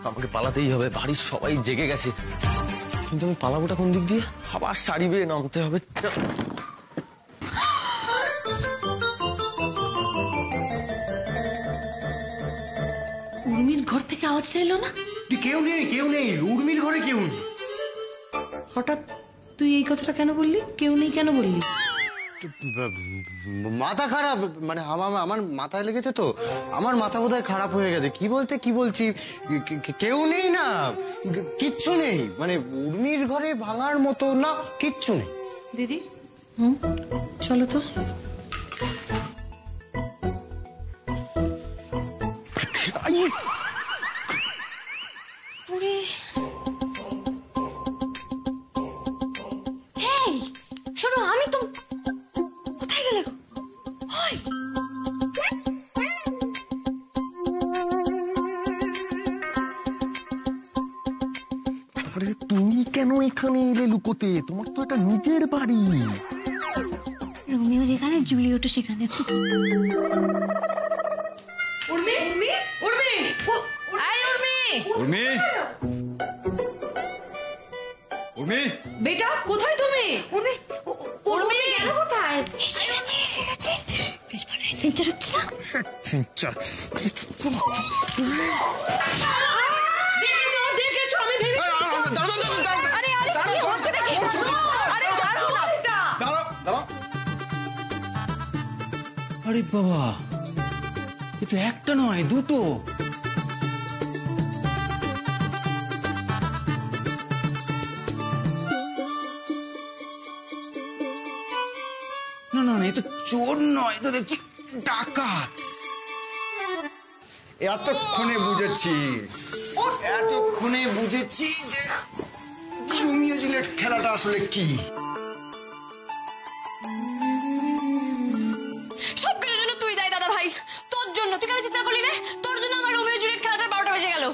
আমাকে পালাতেই হবে, বাড়ির সবাই জেগে গেছে, কিন্তু আমি পালাবোটা কোন দিক দিয়ে? আবার শাড়ি বেয়ে নামতে হবে। উর্মির ঘর থেকে আওয়াজটা এলো না? কেউ নেই উর্মির ঘরে কেউ নেই। হঠাৎ তুই এই কথাটা কেন বললি? কেউ নেই কেন বললি? মাথা খারাপ, মানে আমার মাথায় লেগেছে তো, আমার মাথা বোধহয় খারাপ হয়ে গেছে। কি বলছি, কেউ নেই না, কিচ্ছু নেই, মানে উর্মির ঘরে ভাঙার মতো না, কিচ্ছু নেই। দিদি চলো তো। হেই, শোনো, আমি তো কোথায় গেলে গো? ওই আরে তুমি কেন এখানে এলে লুকোতে? তোমার তো এটা নিজের বাড়ি। রোমিও যেখানে জুলিয়েটও সেখানে। উর্মি উর্মি উর্মি আয় উর্মি। উর্মি বেটা কোথায় তুমি? উর্মি উর্মি গেল কোথায়? এসে গেছে। বেশ ভালো অ্যাডভেঞ্চার হচ্ছে না? দেখেছো আমি ভেবে। আরে কি হচ্ছে নাকি? আরে দাঁড়াও না। আরে বাবা, এ তো একটা নয়, দুটো। না, এ তো চোর নয়, তো দেখছি ডাকাত। এতক্ষণে বুঝেছি যে রোমিও জুলিয়েট খেলাটা আসলে কি। সব কিছুর জন্য তুই দায়ী দাদা ভাই। তোর জন্য। তুই কেন চিৎকার করলি রে? তোর জন্য আমার রোমিও জুলিয়েট খেলাটার 12টা বেজে গেল।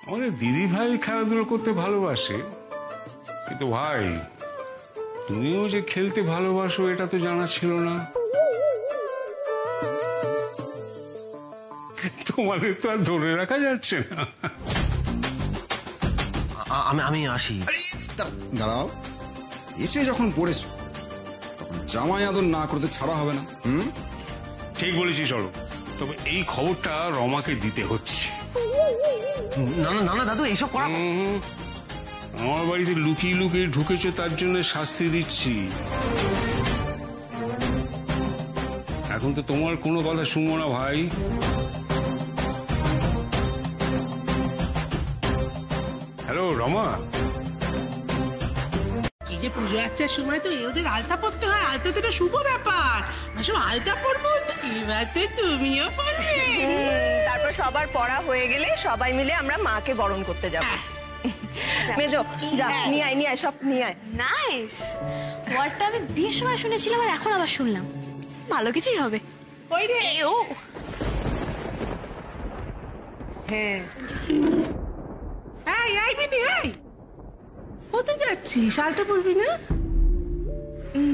আমাদের দিদি ভাই খেলাধুলো করতে ভালোবাসে, কিন্তু ভাই তুমিও যে খেলতে ভালোবাসো এটা তো জানা ছিল না। তোমাদের তো আর ধরে রাখা যাচ্ছে না। আমি আসি। দাঁড়াও, এসে যখন পড়েছো তখন জামাই আদর না করতে ছাড়া হবে না। ঠিক বলেছি, চলো। তবে এই খবরটা রমাকে দিতে হচ্ছে। না দাদু, এইসব করা। আমার বাড়িতে লুকিয়ে ঢুকেছো, তার জন্য শাস্তি দিচ্ছি। এখন তো তোমার কোনো কথা শুনবো না ভাই। হ্যালো রমা। এই যে পুজো আচ্ছার সময় তো ওদের আলতা পরতে হয়। আলতা তো একটা শুভ ব্যাপার। সব আলতা পরবো, এবার তো তুমিও পরবে। তারপর সবার পড়া হয়ে গেলে সবাই মিলে আমরা মাকে বরণ করতে যাবো। মেজো যা, নিয়ে আয় সব নিয়ে আয়। নাইস। ওয়ার্ডটা আমি বিয়ের সময় শুনেছিলাম আর এখন আবার শুনলাম। ভালো কিছুই হবে। ওই রে ও হ্যাঁ। এই বিনি, কোথায় যাচ্ছিস? আলতা পরবি না?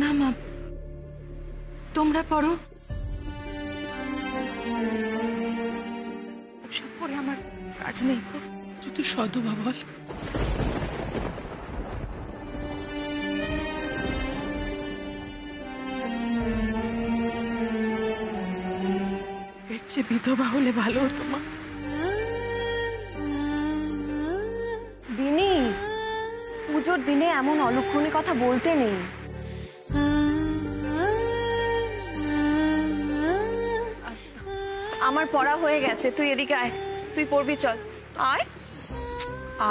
না মা, তোমরা পড়ো। ওসব পরে আমার কাজ নেই। তুই তো সদবা বল। এর চেয়ে বিধবা হলে ভালো হতো মা। বিনি, পুজোর দিনে এমন অলক্ষণে কথা বলতে নেই। আমার পড়া হয়ে গেছে, তুই এদিকে আয়। তুই পড়বি, চল আয়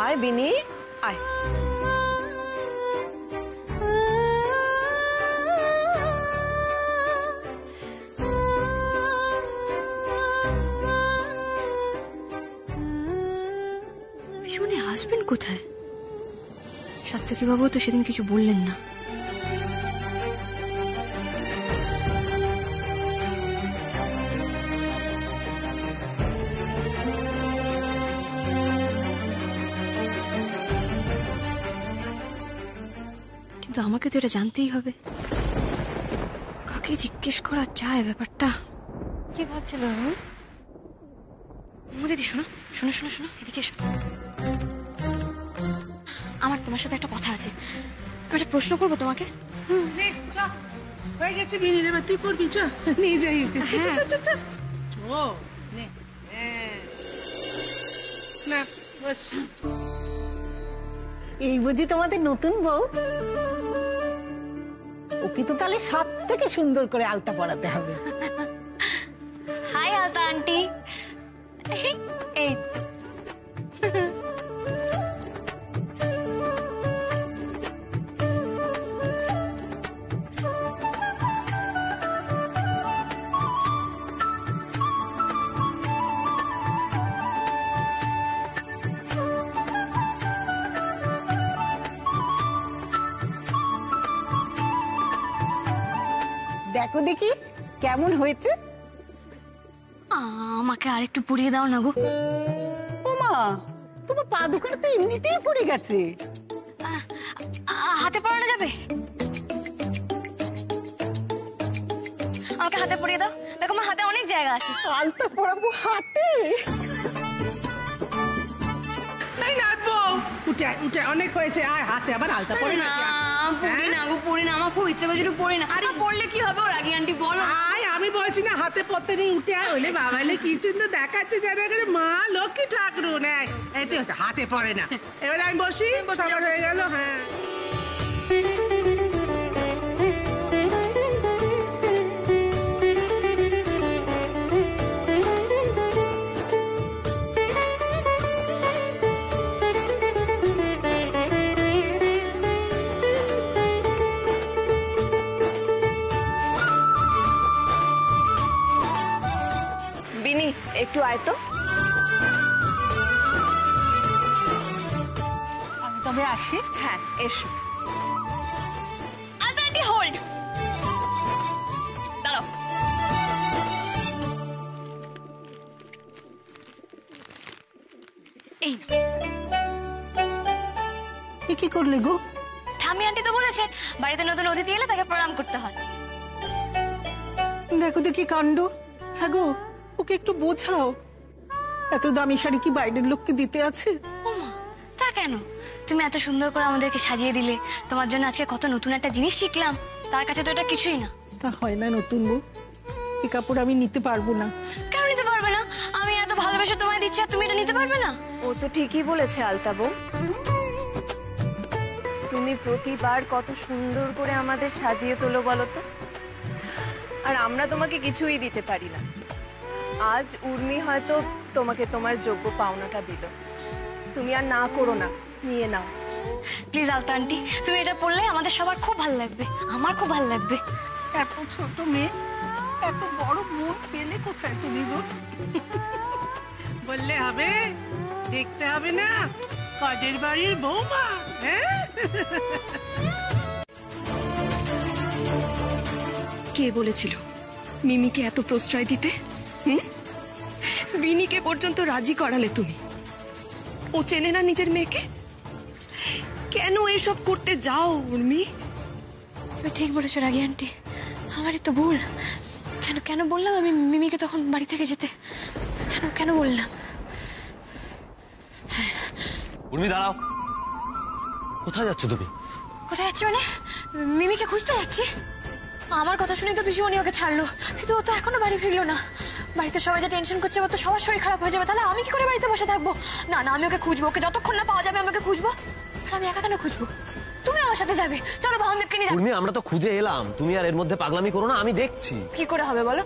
আয় বিনি আয়। কোথায়? সাত্তকী বাবু তো সেদিন কিছু বললেন না। কিন্তু আমাকে তো এটা জানতেই হবে। কাকে জিজ্ঞেস করা যায় ব্যাপারটা? কি ভাবছিল? দিদি শোনো শোনো শোনো শোনো, এদিকে এসো। আমার তোমার সাথে একটা কথা আছে, আমি একটা প্রশ্ন করবো তোমাকে। হয়ে গেছে বিনি নেবে, তুই করবি, চ নিয়ে যাই। না বস। এই বুঝি তোমাদের নতুন বউ? ওকে তো তাহলে সব থেকে সুন্দর করে আলতা পরাতে হবে। হাই আলতা আন্টি। এই দেখো দেখি কেমন হয়েছে। আমাকে আরেকটু পরিয়ে দাও না গো। ওমা, তোমার পা দুখানে তো এমনিতেই পড়ে গেছে। হাতে পরানো যাবে? আমাকে হাতে পরিয়ে দাও, দেখো আমার হাতে অনেক জায়গা আছে। আলতা পরাবো হাতে? নাই নাচবো, উঠে উঠে অনেক হয়েছে, আর হাতে আবার আলতা পরে না পড়ি না গো, পড়ি না, আমার খুব ইচ্ছে করছিল পড়ি না। আরে পড়লে কি হবে? ওর আগে আন্টি বলো। আয়, আমি বলছি না হাতে পড়তে নেই, উঠে আয়। হলে বাবালে কি সুন্দর দেখাচ্ছে যেন করে মা লক্ষ্মী ঠাকুর। নেয় এই তো হচ্ছে, হাতে পড়ে না। এবার আমি বসি, আমার হয়ে গেল। হ্যাঁ বিনি, একটু আয় তো। আমি তবে আসি। হ্যাঁ এসো। আলতা আন্টি হোল্ড, দাঁড়াও। এই কি করলে গো? ঠাম্মি আন্টি তো বলেছে বাড়িতে নতুন অতিথি এলে তাকে প্রণাম করতে হয়। দেখো দেখি কাণ্ড। হ্যাঁ গো, ওকে একটু বোঝাও। এত দামি শাড়ি কি বাইরের লোককে দিতে আছে? ওমা, তা কেন? তুমি এত সুন্দর করে আমাদেরকে সাজিয়ে দিলে, তোমার জন্য আজকে কত নতুন একটা জিনিস শিখলাম, তার কাছে তো এটা কিছুই না। তা হয় না নতুন বউ, এই কাপড় আমি নিতে পারবো না। কেন নিতে পারবে না? আমি এত ভালোবেসে তোমায় দিচ্ছি আর তুমি এটা নিতে পারবে না? ও তো ঠিকই বলেছে আলতা বউ। তুমি প্রতিবার কত সুন্দর করে আমাদের সাজিয়ে তোলো বলো তো, আর আমরা তোমাকে কিছুই দিতে পারি না। আজ উর্মি হয়তো তোমাকে তোমার যোগ্য পাওনাটা দিল, তুমি আর না করো না, নিয়ে নাও প্লিজ। আলতা আন্টি, তুমি এটা পড়লে আমাদের সবার খুব ভালো লাগবে, আমার খুব ভালো লাগবে। এত ছোট মেয়ে এত বড় মন পেলে কোথায় তুমি গো? বললে হবে, দেখতে হবে না কাজের বাড়ির বৌমা। হ্যাঁ কে বলেছিল মিমিকে এত প্রশ্রয় দিতে? বিনিকে পর্যন্ত রাজি করালে তুমি। ও চেনে না নিজের মেয়েকে? কেন এসব করতে যাও উর্মি? তুমি ঠিক বলেছো রাগি আন্টি, আমারই তো ভুল। কেন কেন বললাম আমি মিমিকে তখন বাড়ি থেকে যেতে? কেন কেন বললাম? উর্মি দাঁড়াও, কোথায় যাচ্ছ তুমি? কোথায় যাচ্ছি মানে? মিমিকে খুঁজতে যাচ্ছি। আমার কথা শুনে তো পিসিমণি ওকে ছাড়লো, কিন্তু ও তো এখনো বাড়ি ফিরলো না। বাড়িতে সবাই যে টেনশন করছে, আমার তো সবার শরীর খারাপ হয়ে যাবে, তাহলে আমি কি করে বাড়িতে বসে থাকবো? না না, আমি ওকে খুঁজবো, ওকে যতক্ষণ না পাওয়া যাবে আমাকে খুঁজবো। আর আমি একা কেন খুঁজবো? তুমি আমার সাথে যাবে, চলো ভাবনদেবকে নিয়ে যাবো। উর্মি, আমরা তো খুঁজে এলাম, তুমি আর এর মধ্যে পাগলামি করো না, আমি দেখছি। কি করে হবে বলো?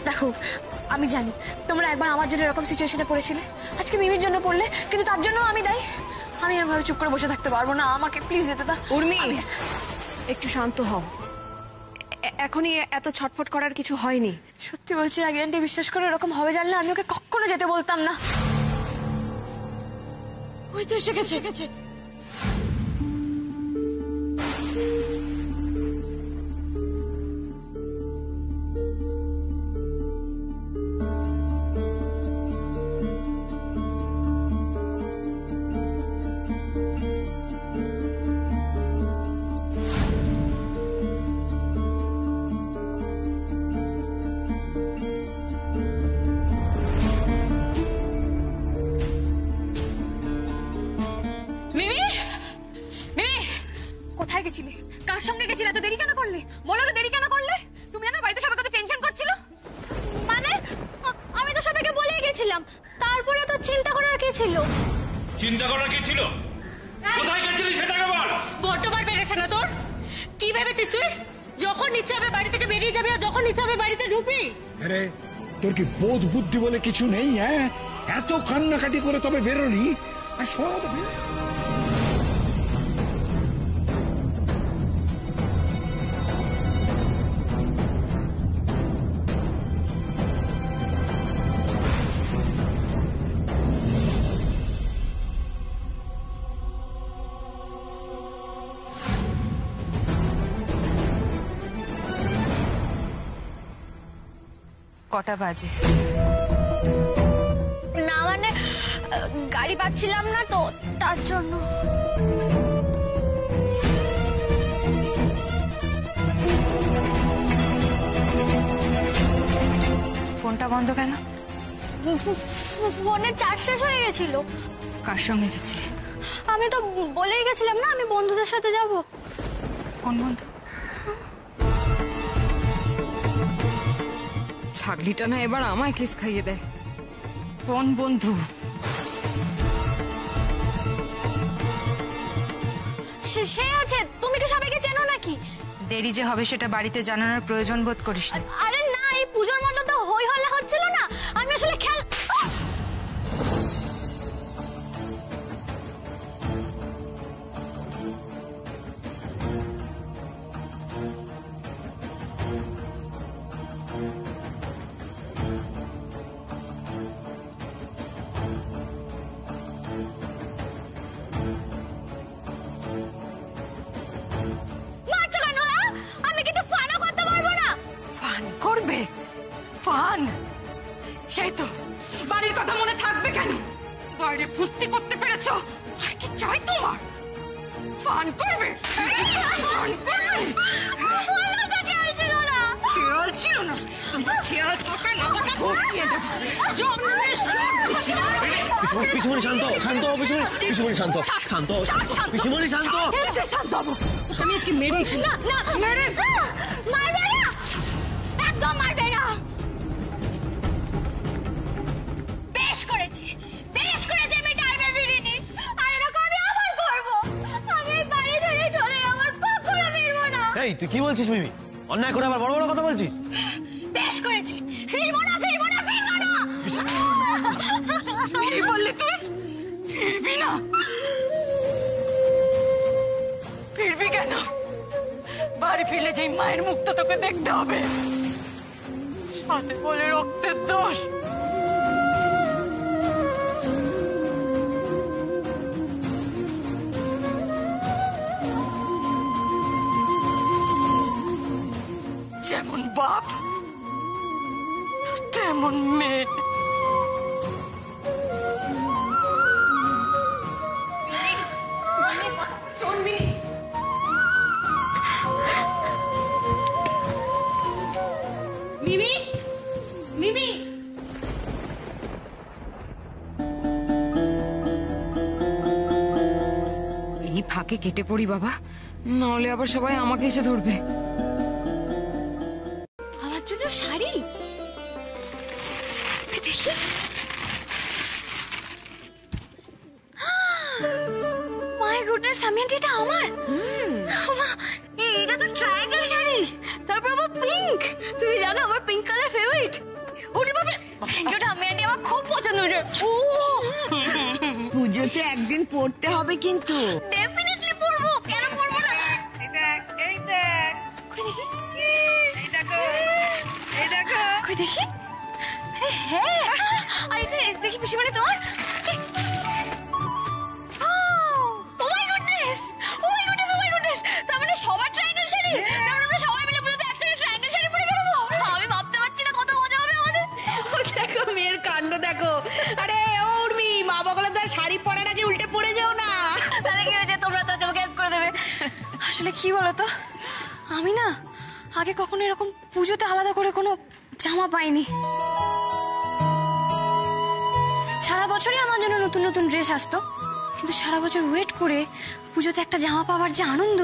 দেখো, আমি জানি তোমরা একবার আমার জন্য এরকম সিচুয়েশনে পড়েছিলে, আজকে মিমির জন্য পড়লে, কিন্তু তার জন্য আমি দায়ী। আমি এরভাবে চুপ করে বসে থাকতে পারবো না, আমাকে প্লিজ যেতে দাও। উর্মি, একটু শান্ত হও, এখনই এত ছটফট করার কিছু হয়নি। সত্যি বলছি রাগি আন্টি, বিশ্বাস করে এরকম হবে জানলে আমি ওকে কখনো যেতে বলতাম না। ওই তো এসে গেছে। কোথায় গেছিলে? কার সঙ্গে গেছিলে? এত দেরি কেন করলে? বলো তো, দেরি কেন করলে? তুমি জানো বাড়িতে সবাই কত টেনশন করছিল। মানে আমি তো সবাইকে বলেই গেছিলাম, তারপরে তো চিন্তা করার কি ছিল? চিন্তা করার কি ছিল? কোথায় গেছিলি সেটাকে বল। বড্ডবার বেড়েছে না তোর? কি ভেবেছিস তুই? যখন ইচ্ছা হবে বাড়ি থেকে বেরিয়ে যাবি আর যখন ইচ্ছা হবে বাড়িতে ঢুকবি? আরে তোর কি বোধ বুদ্ধি বলে কিছু নেই? হ্যাঁ, এত কান্নাকাটি করে তবে বেরোলি আর সময় মতো বেরো। কটা বাজে? না মানে গাড়ি পাচ্ছিলাম না তো, তার জন্য। ফোনটা বন্ধ কেন? ফোনের চার্জ শেষ হয়ে গেছিল। কার সঙ্গে গেছিলে? আমি তো বলেই গেছিলাম না আমি বন্ধুদের সাথে যাব। কোন বন্ধু? ছাগলিটা না এবার আমায় কিস খাইয়ে দেয়। কোন বন্ধু? সে আছে, তুমি কি সবাইকে চেনো নাকি? দেরি যে হবে সেটা বাড়িতে জানানোর প্রয়োজন বোধ করিস না। আরে না, এই পুজোর মধ্যে তো হই হল্লা হচ্ছিল না, আমি আসলে খেয়াল। করবে ফান? সেই তো, বাড়ির কথা মনে থাকবে কেন? বাইরে ফুর্তি করতে পেরেছো, আর কি চাই তোমার? ফান করবে? ফান করবে? খেয়াল ছিল না তোমার, খেয়াল থাকে না। পিসিমণি শান্ত, শান্ত পিসিমণি শান্ত, শান্ত পিসিমণি শান্ত। শান্ত হবো? আমি আজকে মেরে না না মেরে মারবে না, একদম মারবে না। বেশ করেছি আমি টাইমে ফিরিনি, আর এরকম আমি আবার করবো। আমি বাড়ি থেকে চলে যাবার কখনো ফিরবো না। এই তুই কি বলছিস মিমি? অন্যায় করে আবার বড় বড় কথা বলছিস। বেশ করেছি, ফিরবো না। কি বললি তুই? ফিরবি না? ফিরবি কেন? বাড়ি ফিরে যেই মায়ের মুখ তো তোকে দেখতে হবে, সাথে বলে রক্তের দোষ। যেমন বাপ তেমন মেয়ে। মিমি, মিমি, এই ফাঁকে কেটে পড়ি বাবা, নাহলে আবার সবাই আমাকে এসে ধরবে। আমার জন্য শাড়ি দেখি। মাই গুডনেস, আমি এটা আমার। এটা তো ট্রায়াঙ্গেল শাড়ি, তারপর আবার পিঙ্ক। তুমি জানো আমার পিঙ্ক কালার ফেভারিট। ওরে বাবা, এটা আমি আমার খুব পছন্দ। পুজোতে একদিন পড়তে হবে কিন্তু। ডেফিনেটলি পড়বো, কেন পড়বো না? এই দেখ, এই দেখ, কই দেখি, এই দেখো, এই দেখো, কই দেখি। আরে হ্যাঁ, আর এটা দেখি পিসিমণি তোমার। আসলে কি বলতো, আমি না আগে কখনো এরকম পুজোতে আলাদা করে কোনো জামা পাইনি। সারা বছরই আমার জন্য নতুন নতুন ড্রেস আসতো, কিন্তু সারা বছর ওয়েট করে পুজোতে একটা জামা পাওয়ার যে আনন্দ,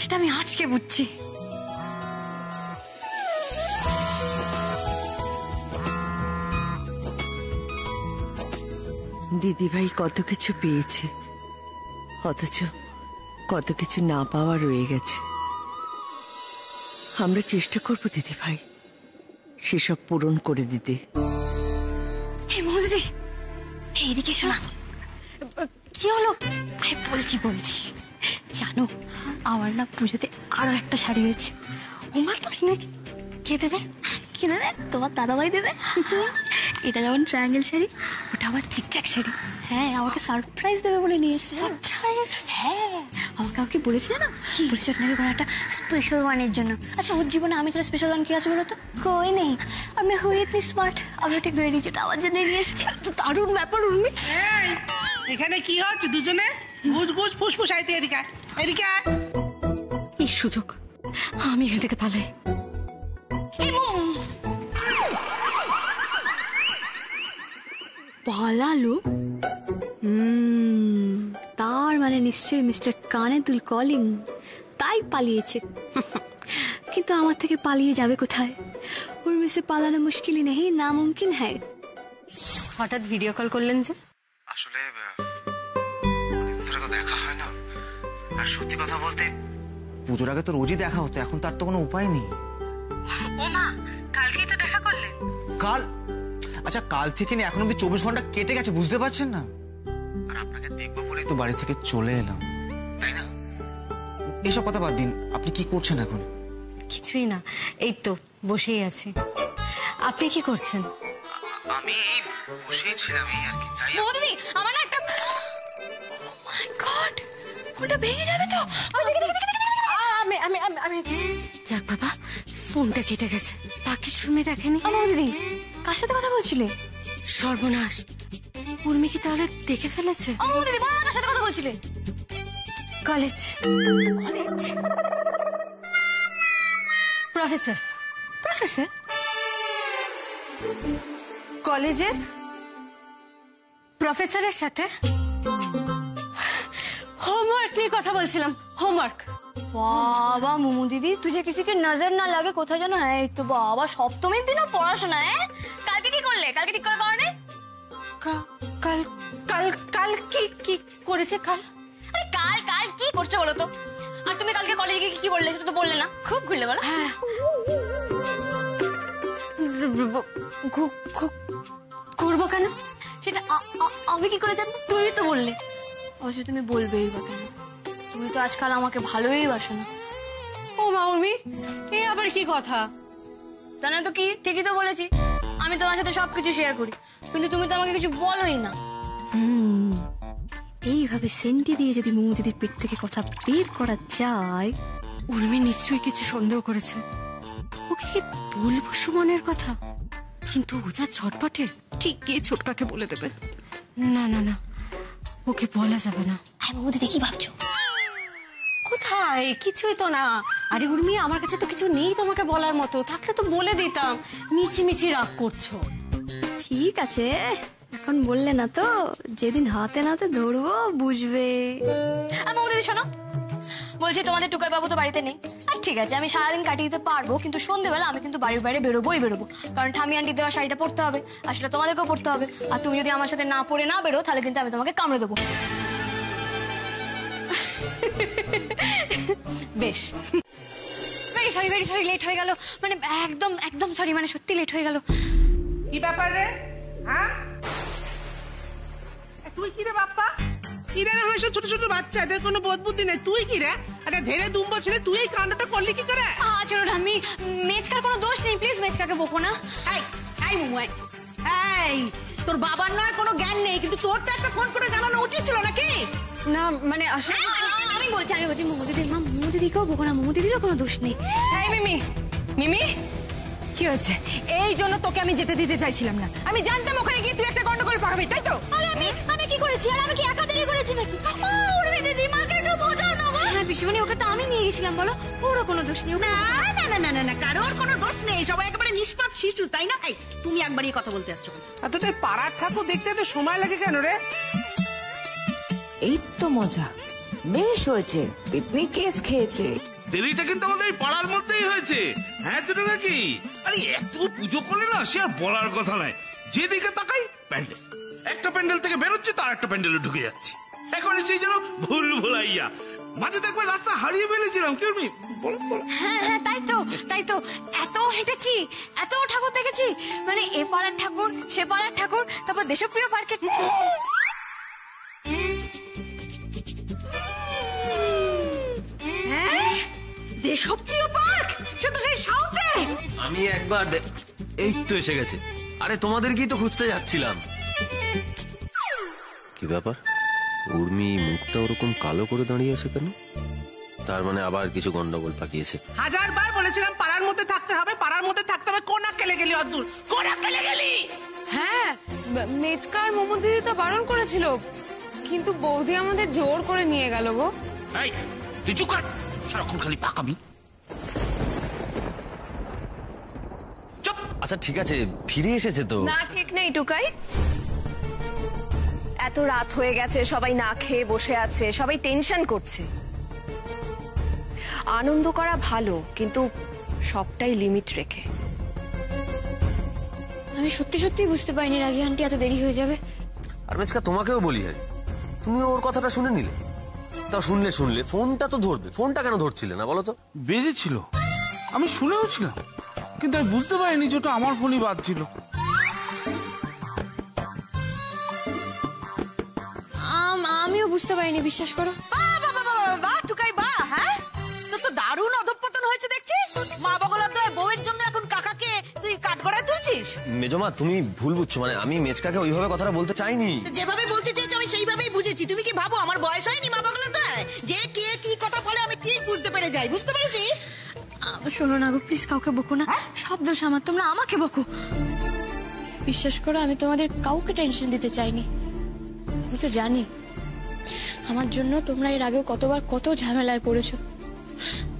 সেটা আমি আজকে বুঝছি। দিদিভাই কত কিছু পেয়েছে, অথচ কত কিছু না পাওয়া রয়ে গেছে। আমরা চেষ্টা করবো দিদিভাই সেসব পূরণ করে দিতে। এই মৌদিদি, এইদিকে শোনা। কি হলো? বলছি জানো, আমার না পুজোতে আরো একটা শাড়ি হয়েছে। ওমা তাই নাকি? কে দেবে? কি দেবে? তোমার দাদাভাই দেবে। এটা যেমন ট্রায়াঙ্গেল শাড়ি, ওটা আবার ঠিকঠাক শাড়ি। হ্যাঁ, আমাকে সারপ্রাইজ দেবে বলে নিয়ে এসেছে। সারপ্রাইজ? হ্যাঁ, আমাকে কাউকে বলেছে না, বলেছে আপনাকে কোনো একটা স্পেশাল ওয়ানের জন্য। আচ্ছা, ওর জীবনে আমি তাহলে স্পেশাল ওয়ান কি আছে বলো তো? কই নেই। আমি হই ইতনি স্মার্ট, আমি ঠিক ধরে নিয়েছি, আমার জন্য নিয়ে এসেছি। তো দারুণ ব্যাপার উর্মি। এখানে কি হচ্ছে দুজনে? গুজ গুজ ফুসফুস আইতে এদিকে এদিকে। এই সুযোগ, আমি এখান থেকে পালাই। পালালো? তার মানে নিশ্চয়ই মিস্টার কানেতুল কলিং, তাই পালিয়েছে। কিন্তু আমার থেকে পালিয়ে যাবে কোথায়? উর্মি সে পালানো মুশকিলই নেই, নামুমকিন হ্যায়। হঠাৎ ভিডিও কল করলেন যে? আসলে তো দেখা হয় না, আর সত্যি কথা বলতে পুজোর আগে তো রোজই দেখা হতো, এখন তার তো কোনো উপায় নেই। ও মা, কালকেই তো দেখা করলেন। কাল? আচ্ছা, কাল থেকে নিয়ে এখন অব্দি 24 ঘন্টা কেটে গেছে, বুঝতে পারছেন না? আর আপনাকে দেখবো বলেই তো বাড়ি থেকে চলে এলাম, তাই না? এসব কথা বাদ দিন, আপনি কি করছেন এখন? কিছুই না, এই তো বসেই আছি। আপনি কি করছেন? আমি এই বসেই ছিলাম আর কি। তাই দিদি, আমার না একটা, ও মাই গড, ফোনটা ভেঙে যাবে তো। আমি যাক বাবা, ফোনটা কেটে গেছে, বাকি শুনে দেখেনি। আমার দিদি, কার সাথে কথা বলছিলে? সর্বনাশ, উর্মি কি তাহলে দেখে ফেলেছে? আমার দিদি, কার সাথে কথা বলছিলে? কলেজ। প্রফেসর। কলেজের প্রফেসরের সাথে হোমওয়ার্ক নিয়ে কথা বলছিলাম। হোমওয়ার্ক। বাবা মুমু দিদি, তুঝে কিসি কি নজর না লাগে কোথায় যেন? এই তো বাবা, সপ্তমীর দিনও পড়াশোনা। কালকে কি করলে? কালকে ঠিক করে করো? কাল কাল কাল কি করেছে? কাল? আরে কাল কি করছো বলো তো? আর তুমি কালকে কলেজে গিয়ে কি করলে সেটা তো বললে না। খুব ঘুরলে বলো। হ্যাঁ, করবো কেন? সেটা আমি কি করে জানবো? তুমি তো বললে। অবশ্য তুমি বলবেই বা কেন? তুমি তো আজকাল আমাকে ভালোই বাসো না। ও মা উর্মি, এই আবার কি কথা? জানো তো কি, ঠিকই তো বলেছি। আমি তোমার সাথে সবকিছু শেয়ার করি, কিন্তু তুমি তো আমাকে কিছু বলোই না। এইভাবে সেন্টি দিয়ে যদি মোমো দিদির পেট থেকে কথা বের করা যায়। উর্মি নিশ্চয়ই কিছু সন্দেহ করেছে। ওকে কি বলবো সুমনের কথা? কিন্তু ও যা ছটপটে, ঠিক গিয়ে ছোটকাকে বলে দেবে। না না না, ওকে বলা যাবে না। মোমো দিদি, কি ভাবছো? কোথায়? কিছুই তো না। আরে উর্মি, আমার কাছে তো কিছু নেই তোমাকে বলার মতো, থাকলে তো বলে দিতাম। মিছি রাগ করছো। ঠিক আছে, এখন বললে না তো, যেদিন হাতে নাতে ধরবো বুঝবে। মোমো দিদি শোনো, বলছি তোমাদের টুকাই বাবু তো বাড়িতে নেই। আর ঠিক আছে, আমি সারাদিন কাটিয়ে দিতে পারবো, কিন্তু সন্ধ্যেবেলা আমি কিন্তু বাড়ির বাইরে বেরোবোই। কারণ ঠামি আন্টি দেওয়া শাড়িটা পরতে হবে, আর সেটা তোমাদেরকেও পরতে হবে। আর তুমি যদি আমার সাথে না পরে না বেরো, তাহলে কিন্তু আমি তোমাকে কামড়ে দেবো। বেশ। ভেরি সরি, লেট হয়ে গেল। মানে একদম সরি, মানে সত্যি লেট হয়ে গেল। কি ব্যাপার রে? হ্যাঁ, তুই কি রে বাপ্পা? কি রে না, ছোট ছোট বাচ্চা, এদের কোনো বোধ বুদ্ধি নেই। তুই কি রে? আরে ধেরে দুম্ব ছেলে, তুই এই কাণ্ডটা করলি কি করে? চলো আমি, মেচকার কোনো দোষ নেই, প্লিজ মেচকাকে বকো না। এই তোর বাবার নয় কোনো জ্ঞান নেই, কিন্তু তোর তো একটা ফোন করে জানানো উচিত ছিল নাকি? না মানে আসলে আমি বলছি মোমো দিদির মা, মোমো দিদিকেও বকো না, মোমো দিদিরও কোনো দোষ নেই। এই মিমি, কি হয়েছে? এই জন্য তোকে আমি যেতে দিতে চাইছিলাম না। আমি জানতাম ওখানে গিয়ে তুই একটা গন্ডগোল পাকাবি, তাই তো? আরে আমি কি করেছি? আর আমি কি একা দেরি করেছি নাকি? দিদি, মাকে একটু বোঝাও না গো। হ্যাঁ পিসিমণি, ওকে তো আমি নিয়ে গেছিলাম, বলো ওরও কোনো দোষ নেই। না না না না না না, কারোর কোনো দোষ নেই, সবাই একেবারে নিষ্পাপ শিশু, তাই না? এই তুমি একবারই কথা বলতে আসছো। আর তোদের পাড়ার ঠাকুর দেখতে তো সময় লাগে কেন রে? এই তো মজা, বেশ হয়েছে, পিকনিক কেস খেয়েছে। দেরিটা কিন্তু আমাদের এই পাড়ার মধ্যেই হয়েছে। হ্যাঁ ছোট কাকি, আরে এত পুজো করে না, সে আর বলার কথা নয়। যেদিকে তাকাই প্যান্ডেল, একটা প্যান্ডেল থেকে বেরোচ্ছে তো আর একটা প্যান্ডেলে ঢুকে যাচ্ছে। এখন সেই যেন ভুল ভুলাইয়া। মাঝে তো একবার রাস্তা হারিয়ে ফেলেছিলাম। কি বলো? হ্যাঁ হ্যাঁ, তাই তো এত হেঁটেছি, এত ঠাকুর দেখেছি, মানে এ পাড়ার ঠাকুর, সে পাড়ার ঠাকুর, তারপর দেশপ্রিয় পার্কে। দেশপ্রিয় পার্ক, সে তো সেই সাউথে। আমি একবার এই তো এসে গেছে। আরে তোমাদেরকেই তো খুঁজতে যাচ্ছিলাম। কি ব্যাপার, উর্মি মুখটা ওরকম কালো করে দাঁড়িয়ে আছে কেন? তার মানে আবার কিছু গন্ডগোল পাকিয়েছে। 1000বার বলেছিলাম পাড়ার মধ্যে থাকতে হবে, পাড়ার মধ্যে থাকতে হবে। কোন আক্কেলে গেলি অদ্দূর, কোন আক্কেলে গেলি? হ্যাঁ, মেজকার মোমো দিদি তো বারণ করেছিল, কিন্তু বৌদি আমাদের জোর করে নিয়ে গেল গো। এই তুই চুপ কর, সারাক্ষণ খালি পাকামি। আচ্ছা ঠিক আছে, ফিরে এসেছে তো। না ঠিক নেই টুকাই, এত রাত হয়ে গেছে, সবাই না খেয়ে বসে আছে, সবাই টেনশন করছে। আনন্দ করা ভালো, কিন্তু সবটাই লিমিট রেখে। আমি সত্যি সত্যি বুঝতে পারিনি রাগি আন্টি এত দেরি হয়ে যাবে। আর মেজকা তোমাকেও বলি, হ্যাঁ তুমি ওর কথাটা শুনে নিলে। তা শুনলে ফোনটা তো ধরবে, ফোনটা কেন ধরছিলে না বলো তো? বেজেছিল, আমি শুনেও ছিলাম, কিন্তু আমি বুঝতে পারিনি যে ওটা আমার ফোনই বাজছিল। আমিও বুঝতে পারিনি, বিশ্বাস করো। বাহ টুকাই বাহ, হ্যাঁ তো তো দারুণ অধঃপতন হয়েছে দেখছি। মা বগলা তো বউয়ের জন্য এখন কাকাকে তুই কাঠগড়ায় তুলছিস। মেজমা তুমি ভুল বুঝছো, মানে আমি মেজকাকে ওইভাবে কথাটা বলতে চাইনি। যেভাবে বলতে চেয়েছো আমি সেইভাবেই বুঝেছি। তুমি কি ভাবো আমার বয়স হয়নি মা বগলা তো? যে কে কি কথা বলে আমি ঠিক বুঝতে পেরে যাই, বুঝতে পেরেছিস? শোনো না গো, প্লিজ কাউকে বকো না, সব দোষ আমার, তোমরা আমাকে বকো। বিশ্বাস করো, আমি তোমাদের কাউকে টেনশন দিতে চাইনি। আমি তো জানি আমার জন্য তোমরা এর আগেও কতবার কত ঝামেলায় পড়েছো।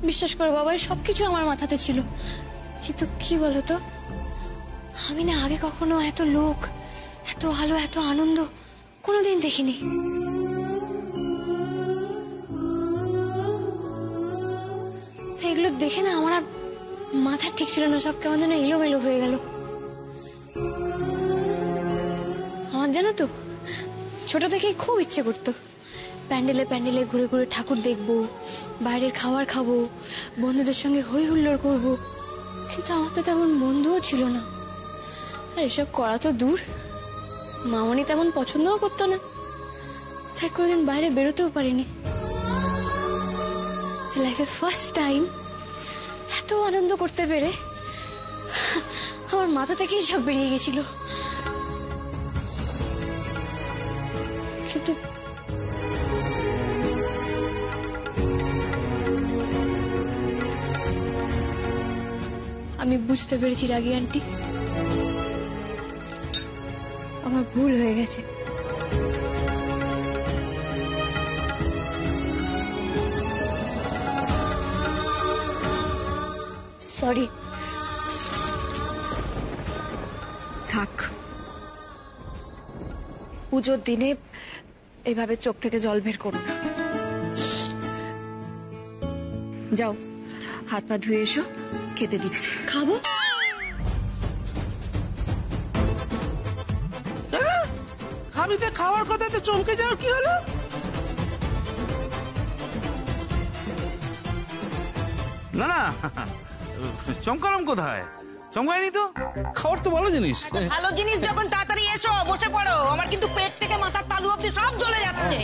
বিশ্বাস করো বাবা, সবকিছু আমার মাথাতে ছিল, কিন্তু কি বলতো, আমি না আগে কখনো এত লোক, এত আলো, এত আনন্দ কোনোদিন দেখিনি। এগুলো দেখে না আমার আর মাথা ঠিক ছিল না, সব কেমন যেন এলোমেলো হয়ে গেল। আমার জানো তো ছোট থেকেই খুব ইচ্ছে করতো প্যান্ডেলে প্যান্ডেলে ঘুরে ঘুরে ঠাকুর দেখবো, বাইরের খাবার খাবো, বন্ধুদের সঙ্গে হই হুল্লোড় করবো, কিন্তু আমার তো তেমন বন্ধুও ছিল না। আর এসব করা তো দূর, মামনি তেমন পছন্দও করতো না, তাই কোনোদিন বাইরে বেরোতেও পারিনি। লাইফে ফার্স্ট টাইম এত আনন্দ করতে পেরে আমার মাথা থেকেই সব বেরিয়ে গেছিল। কিন্তু আমি বুঝতে পেরেছি রাগি আন্টি, আমার ভুল হয়ে গেছে। সরি। থাক, পুজোর দিনে এভাবে চোখ থেকে জল বের করো না। যাও হাত পা ধুয়ে এসো, খেতে দিচ্ছি। খাবো? খাবি তো, খাওয়ার কথা তো চমকে যাও, কি হলো? না না, চমকালাম কোথায়? চমকায়নি তো, খাবার তো ভালো জিনিস। ভালো জিনিস যখন তাড়াতাড়ি এসো, বসে পড়ো, আমার কিন্তু পেট থেকে মাথার তালু অব্দি সব জ্বলে যাচ্ছে।